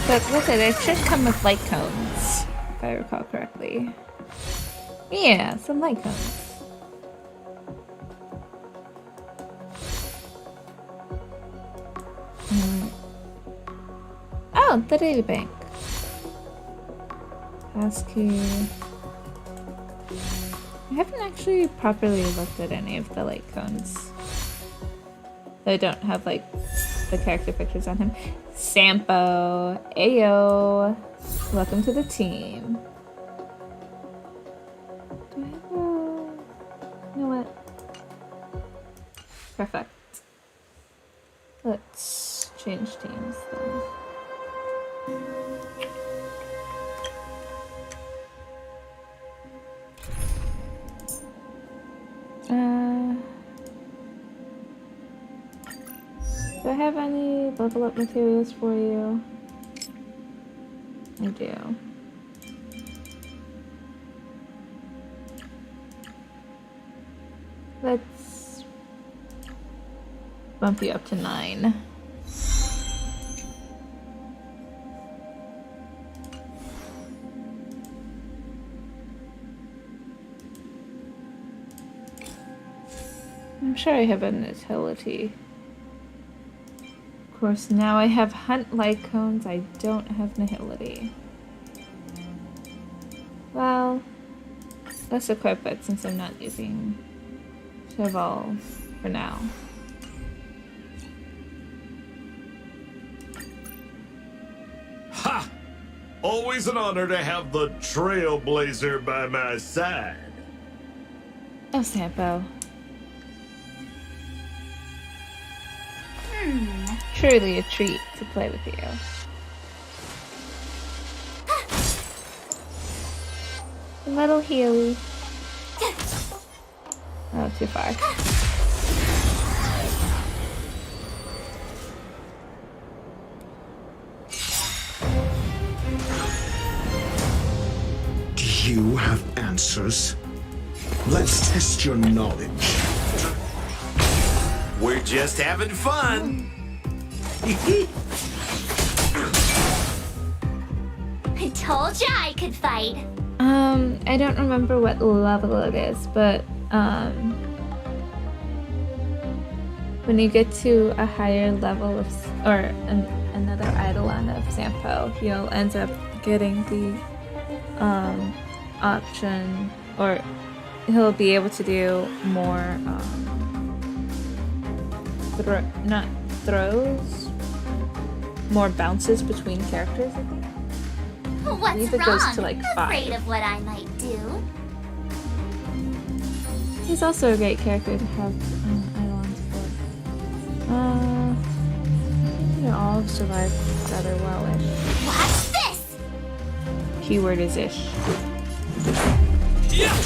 But look at it, it should come with light cones, if I recall correctly. Yeah, some light cones. Oh, the data bank. ASCII. I haven't actually properly looked at any of the light cones. I don't have like the character pictures on him. Sampo, Ayo, welcome to the team. Do I have a... You know what? Perfect. Let's change teams then. Do I have any level up materials for you? I do. Let's bump you up to 9. I'm sure I have an utility. Of course, now I have Hunt Light Cones, I don't have Nihility. Well, let's equip it since I'm not using Cheval for now. Ha! Always an honor to have the Trailblazer by my side. Oh, Sampo. Truly a treat to play with you. A little Healy. Oh, too far. Do you have answers? Let's test your knowledge. We're just having fun. I told ya I could fight. I don't remember what level it is, but when you get to a higher level of, or another Eidolon of Sampo, you'll end up getting the option, or he'll be able to do more not throws, more bounces between characters, I think. What's I believe it wrong? goes to like 5. Afraid of what I might do. He's also a great character to have Eidolons for. They all have survived rather well-ish. What's this? Keyword is ish. Yeah.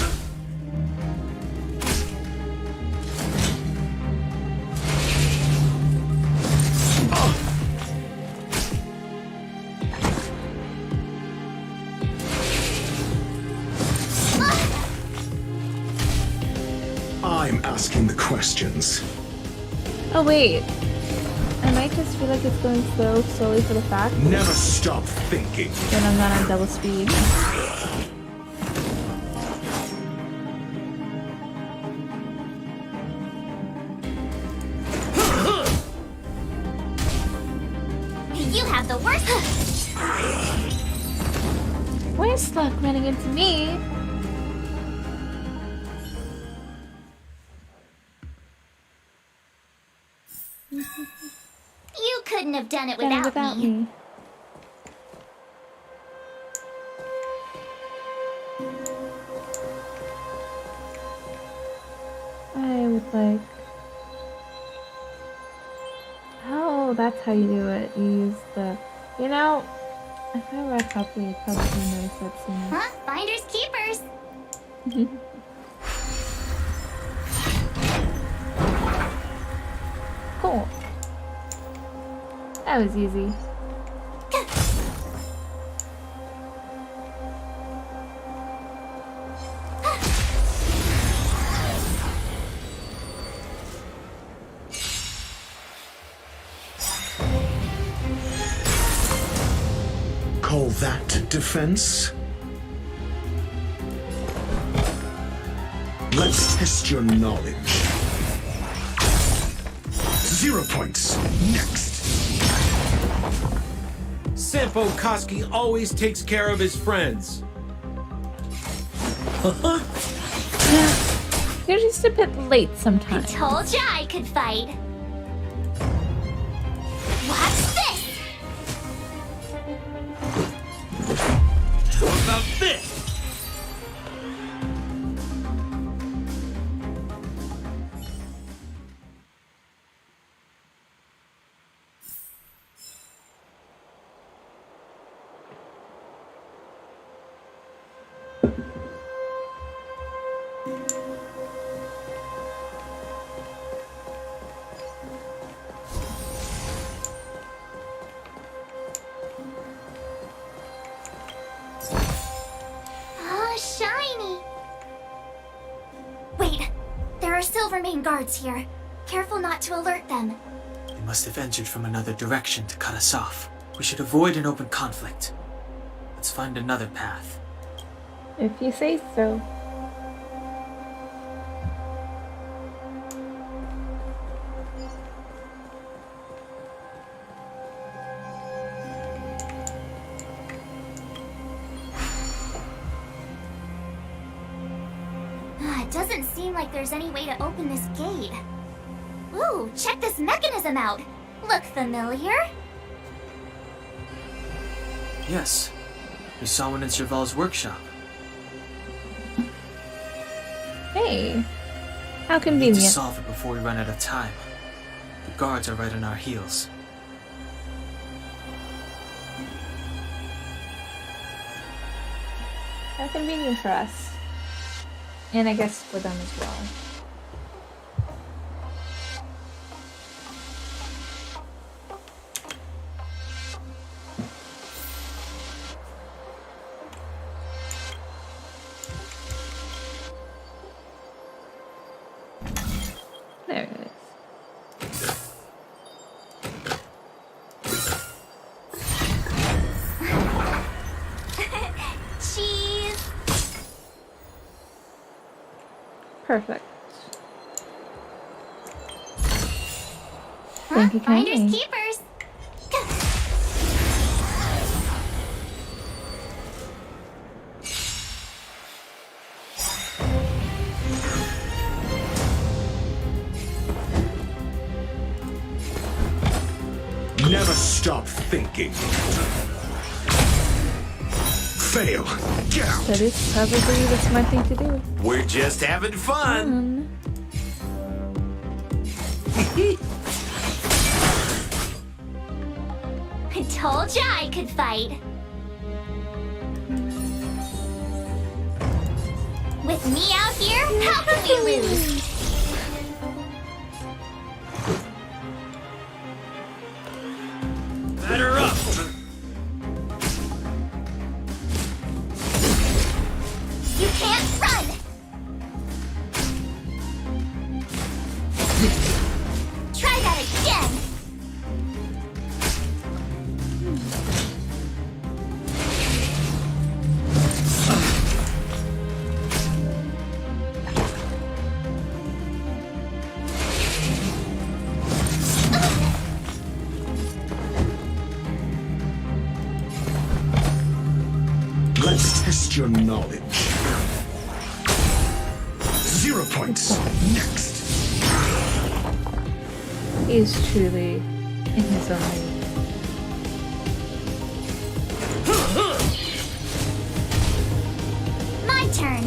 I'm asking the questions. Oh wait, I might just feel like it's going slow solely for the fact Never stop thinking. that I'm not on double speed. You have the worst. Where's Luck running into me? You couldn't have done it without me. I would like... Oh, that's how you do it. You use the... You know, if I read properly, I'd probably notice that sooner. Huh? Finders keepers. Cool. That was easy. Call that defense? Let's test your knowledge. 0 points. Next. Senpo Koski always takes care of his friends. You're just a bit late sometimes. Told ya I could fight. Watch this! What about this? Oh, shiny! Wait, there are Silvermane guards here. Careful not to alert them. They must have entered from another direction to cut us off. We should avoid an open conflict. Let's find another path. If you say so. It doesn't seem like there's any way to open this gate. Ooh, check this mechanism out. Look familiar? Yes, we saw one in Serval's workshop. Hey, how We need to convenient. solve it before we run out of time. The guards are right on our heels. How convenient for us. And I guess for them as well. There it is. Cheese! Perfect. Huh? Thank you Finders kindly. keepers! Never stop thinking. Fail. Get out. That is probably the smart thing to do. We're just having fun. I told ya I could fight. With me out here, how can we lose? Batter up. You can't run! Try that again! Let's test your knowledge. 0 points. Next. He is truly in his own league. My turn.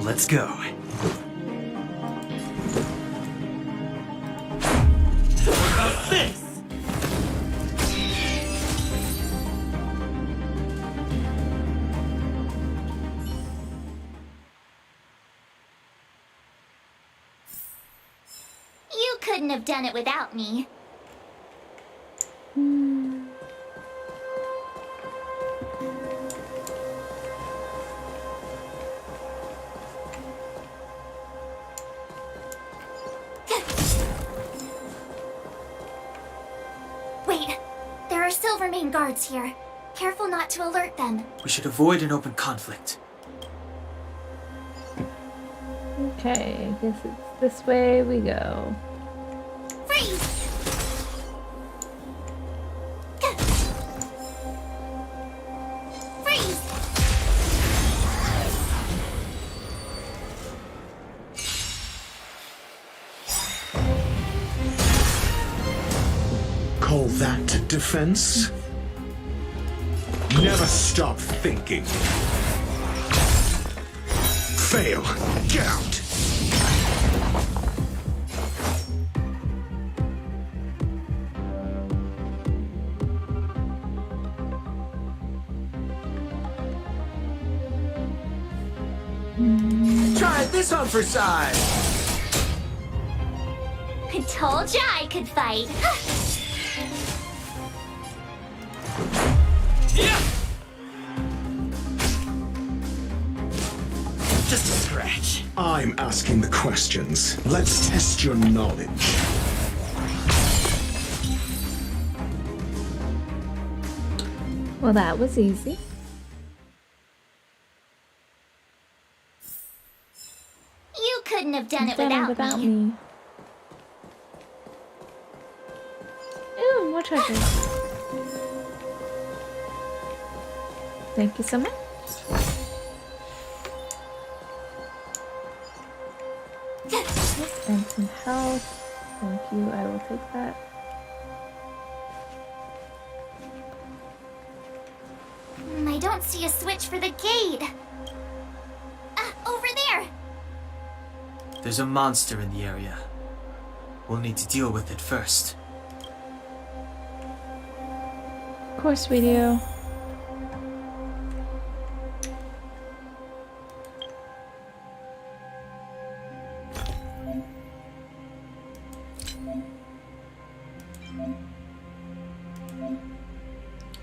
Let's go. What about this? couldn't have done it without me. Wait, there are Silvermane guards here. Careful not to alert them. We should avoid an open conflict. Okay, I guess it's this way we go. Freeze! Freeze! Call that defense? Never stop thinking. Fail. Get out. Try this on for size. I told ya I could fight. Just a scratch. I'm asking the questions. Let's test your knowledge. Well, that was easy. You couldn't have done it Done it without me. Ooh, more treasure. Thank you so much. And some health. Thank you, I will take that. I don't see a switch for the gate. Over there. There's a monster in the area. We'll need to deal with it first. Of course we do.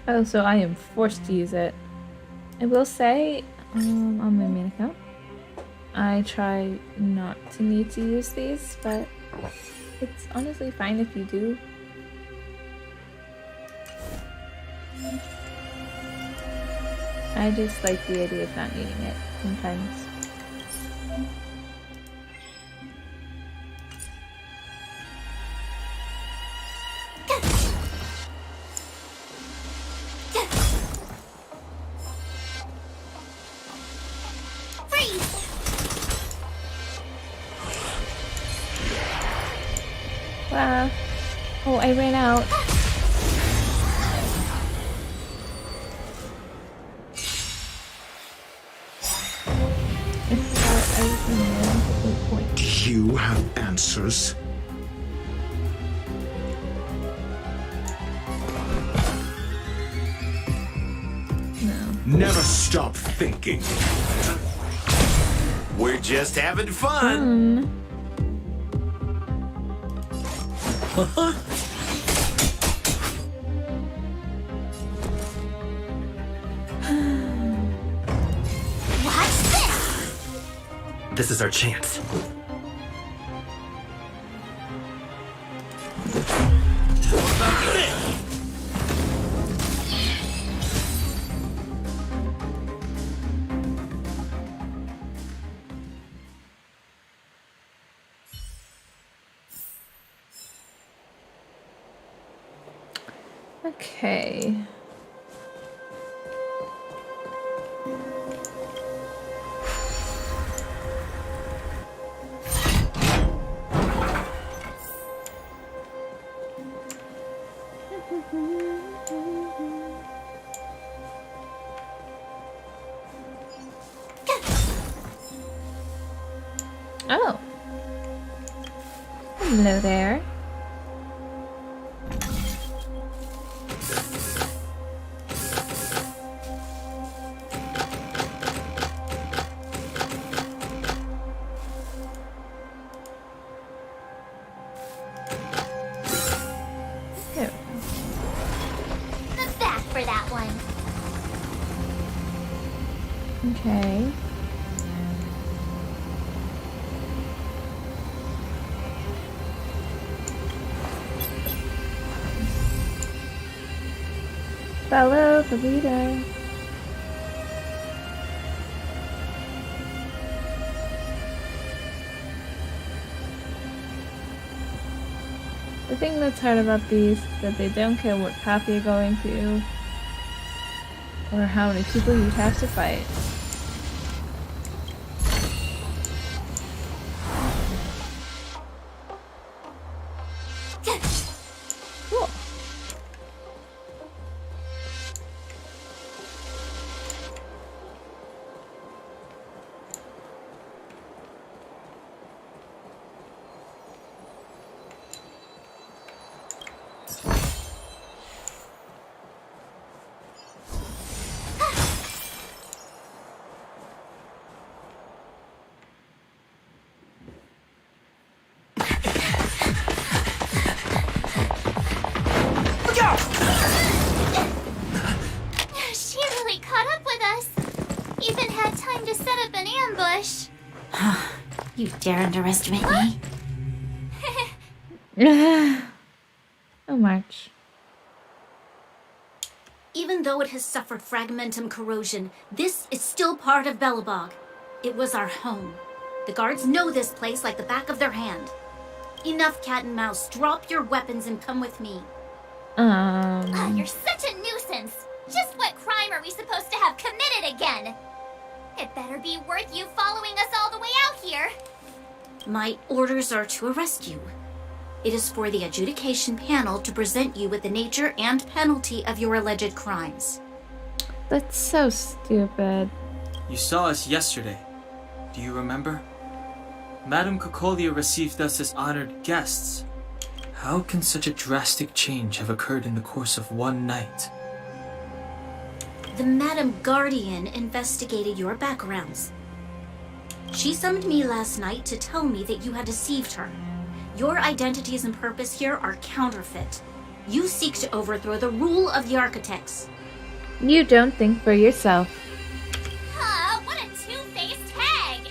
Oh, so I am forced to use it. I will say, on my main account, I try not to need to use these, but it's honestly fine if you do. I just like the idea of not needing it sometimes. Wow. Oh, I ran out. Do you have answers? No. Never stop thinking. We're just having fun. Watch this! This is our chance. Okay. Oh. Hello there. Okay. Follow the leader. The thing that's hard about these is that they don't care what path you're going to or how many people you have to fight. Cool. She really caught up with us. Even had time to set up an ambush. You dare underestimate me? Oh, March. Even though it has suffered fragmentum corrosion, this is still part of Belobog. It was our home. The guards know this place like the back of their hand. Enough cat and mouse. Drop your weapons and come with me. You're such a nuisance. Just what crime are we supposed to have committed again? It better be worth you following us all the way out here. My orders are to arrest you. It is for the adjudication panel to present you with the nature and penalty of your alleged crimes. That's so stupid. You saw us yesterday. Do you remember? Madame Cocolia received us as honored guests. How can such a drastic change have occurred in the course of one night? The Madam Guardian investigated your backgrounds. She summoned me last night to tell me that you had deceived her. Your identities and purpose here are counterfeit. You seek to overthrow the rule of the architects. You don't think for yourself. What a two-faced hag!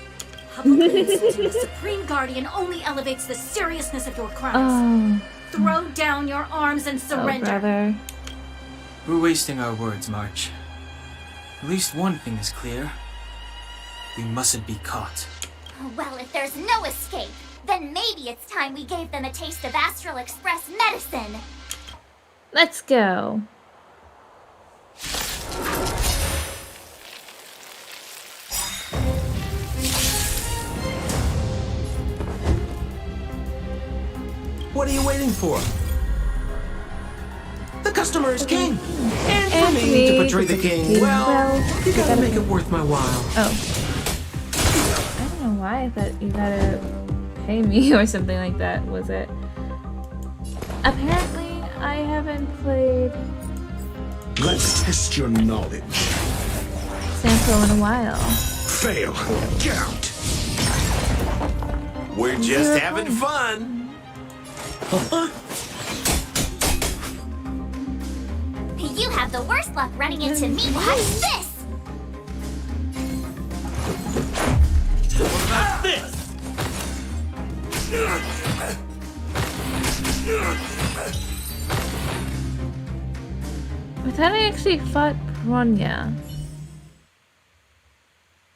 Publicly insulting the Supreme Guardian only elevates the seriousness of your crimes. Throw down your arms and surrender. Oh, brother. We're wasting our words, March. At least one thing is clear. We mustn't be caught. Well, if there's no escape, then maybe it's time we gave them a taste of Astral Express medicine. Let's go. What are you waiting for? The customer is king! And for me to betray the king, well, you gotta make it worth my while. Oh. I don't know why I thought you gotta pay me or something like that, was it? Apparently, I haven't played Let's test your knowledge. Sample in a while. Fail. Get out. We're just having fun. You have the worst luck running into me. What's this? What about this? I thought I actually fought Bronya.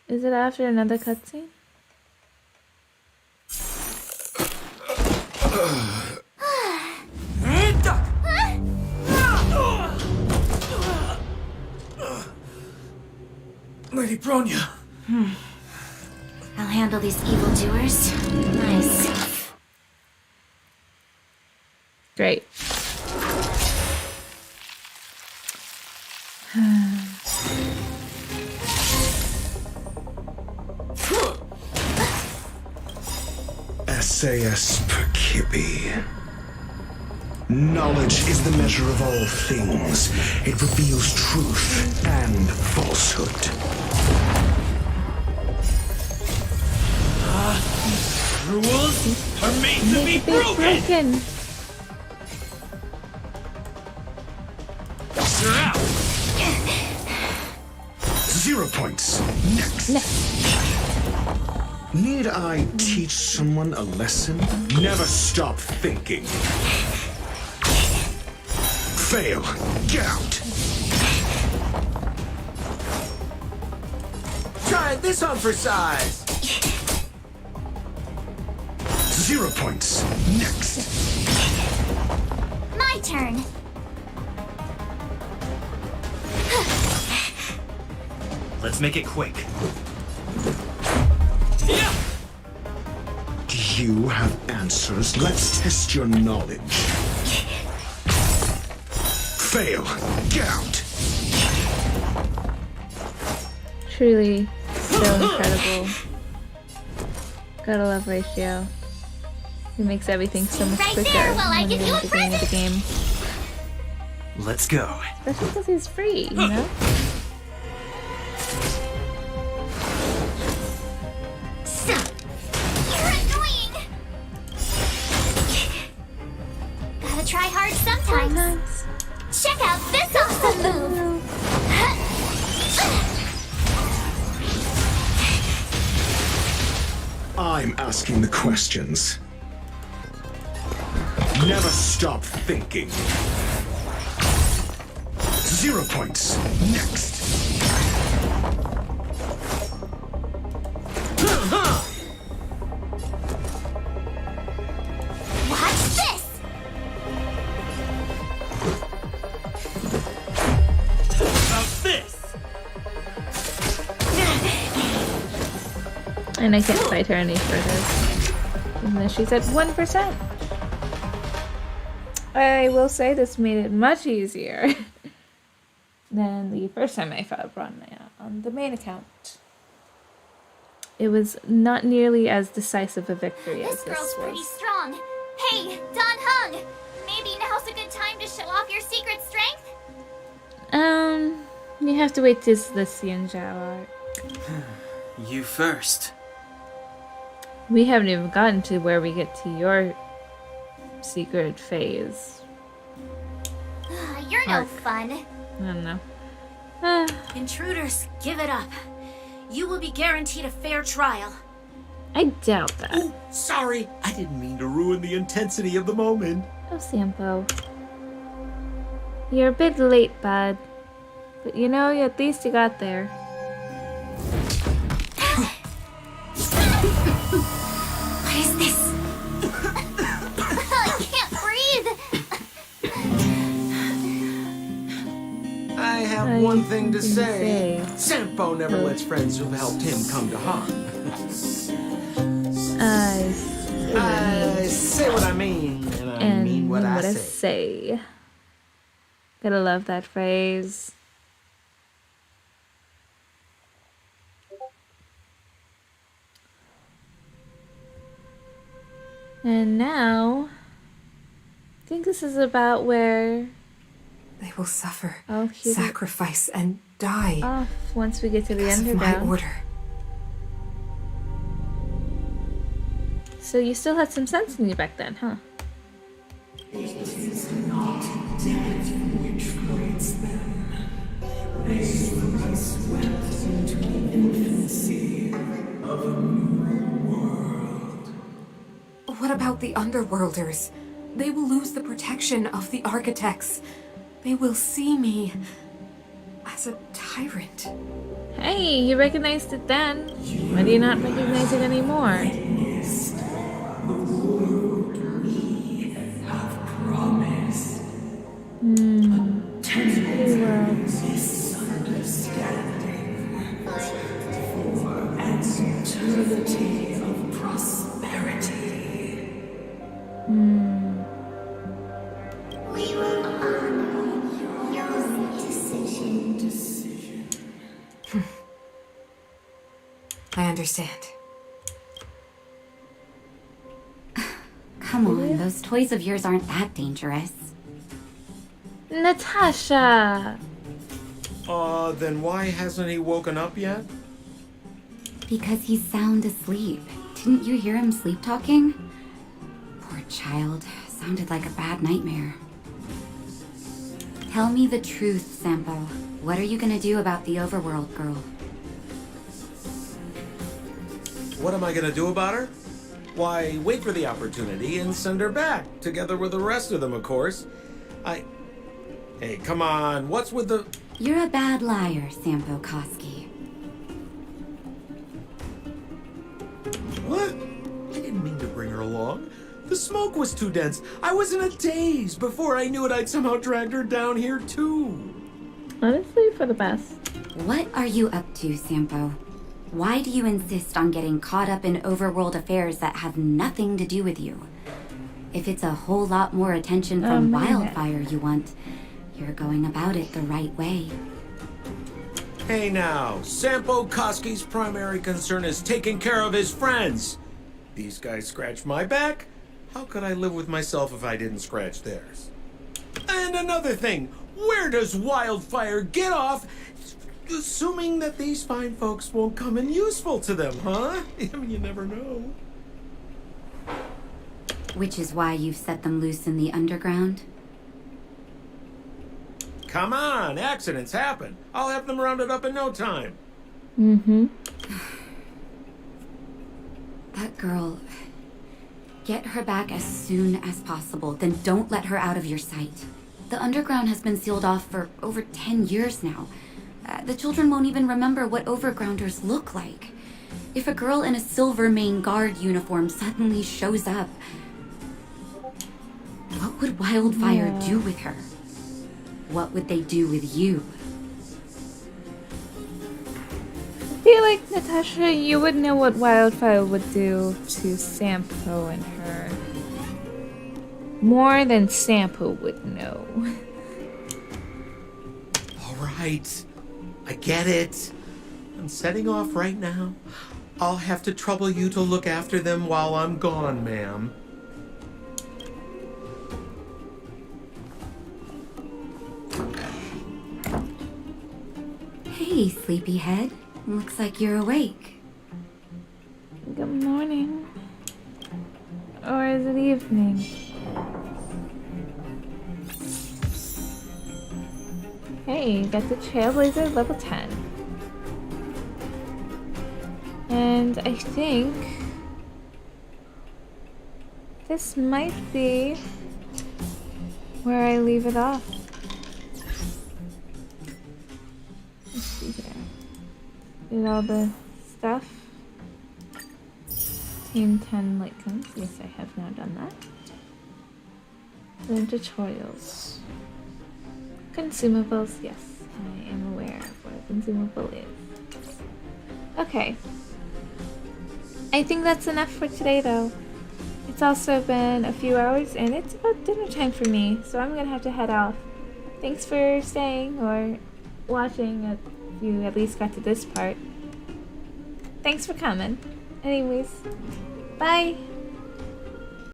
Is it after another cutscene? Lady Bronya. I'll handle these evildoers. Nice. Great. SAS per Kibbe. Knowledge is the measure of all things. It reveals truth and falsehood. Rules are made to be broken! 0 points. Next. Need I teach someone a lesson? Never stop thinking. Fail. Get out. Try this on for size. 0 points. Next. My turn. Let's make it quick. Do you have answers? Let's test your knowledge. Fail. Get out. Truly, so incredible. Gotta love Ratio. It makes everything so much Right quicker there while I when give you're you in a the beginning of the game. Let's go. Especially because he's free, you know? You're annoying. Gotta try hard sometimes. Check out this awesome move. I'm asking the questions. Never stop thinking. 0 points. Next. Watch this. About this. And I can't fight her any further. Even though she's at 1%. I will say this made it much easier than the first time I fought Bronya on the main account. It was not nearly as decisive a victory as This girl's this pretty was. strong. Hey, Don Hung. Maybe now's a good time to show off your secret strength? You have to wait till the Xianzhao arc. You first. We haven't even gotten to where we get to your secret phase. You're no Arc. fun. I don't know. Intruders, give it up. You will be guaranteed a fair trial. I doubt that. Ooh, sorry, I didn't mean to ruin the intensity of the moment. Oh, Sampo. You're a bit late, bud. But you know, at least you got there. What is this? I can't breathe. I have one thing to say. Sampo never lets friends who've helped him come to harm. I say what I mean, and I mean what I say. Gotta love that phrase. And now, I think this is about where They will suffer, hear the- sacrifice, and die. off once we get to the because of my Underground. order. So you still had some sense in you back then, huh? What about the Underworlders? They will lose the protection of the architects. They will see me as a tyrant. Hey, you recognized it then. Why do you not recognize it anymore? We will honor your decision. I understand. Come on, those toys of yours aren't that dangerous. Natasha! Then why hasn't he woken up yet? Because he's sound asleep. Didn't you hear him sleep talking? Poor child. Sounded like a bad nightmare. Tell me the truth, Sampo. What are you gonna do about the overworld girl? What am I gonna do about her? Why, wait for the opportunity and send her back, together with the rest of them, of course. Hey, come on, what's with the... You're a bad liar, Sampo Koski. What? I didn't mean to bring her along. The smoke was too dense. I was in a daze. Before I knew it, I'd somehow dragged her down here, too. Honestly, for the best. What are you up to, Sampo? Why do you insist on getting caught up in overworld affairs that have nothing to do with you? If it's a whole lot more attention from Wildfire you want, you're going about it the right way. Hey now, Sampo Koski's primary concern is taking care of his friends. These guys scratch my back. How could I live with myself if I didn't scratch theirs? And another thing, where does Wildfire get off assuming that these fine folks won't come in useful to them, huh? I mean, you never know. Which is why you've set them loose in the underground? Come on, accidents happen. I'll have them rounded up in no time. Mm-hmm. That girl... Get her back as soon as possible, then don't let her out of your sight. The underground has been sealed off for over 10 years now. The children won't even remember what overgrounders look like. If a girl in a Silvermane Guard uniform suddenly shows up, what would Wildfire do with her? What would they do with you? I feel like, Natasha, you would know what Wildfire would do to Sampo and her. More than Sampo would know. All right. I get it. I'm setting off right now. I'll have to trouble you to look after them while I'm gone, ma'am. Hey, sleepyhead. Looks like you're awake. Good morning. Or is it evening? Hey, you got the Trailblazer level 10. And I think this might be where I leave it off. Let's see here. Did all the stuff. Team 10 light cones. Yes, I have now done that. Then tutorials. Consumables. Yes, I am aware of what a consumable is. Okay. I think that's enough for today, though. It's also been a few hours, and it's about dinner time for me, so I'm gonna have to head off. Thanks for staying or watching if you at least got to this part. Thanks for coming. Anyways, bye!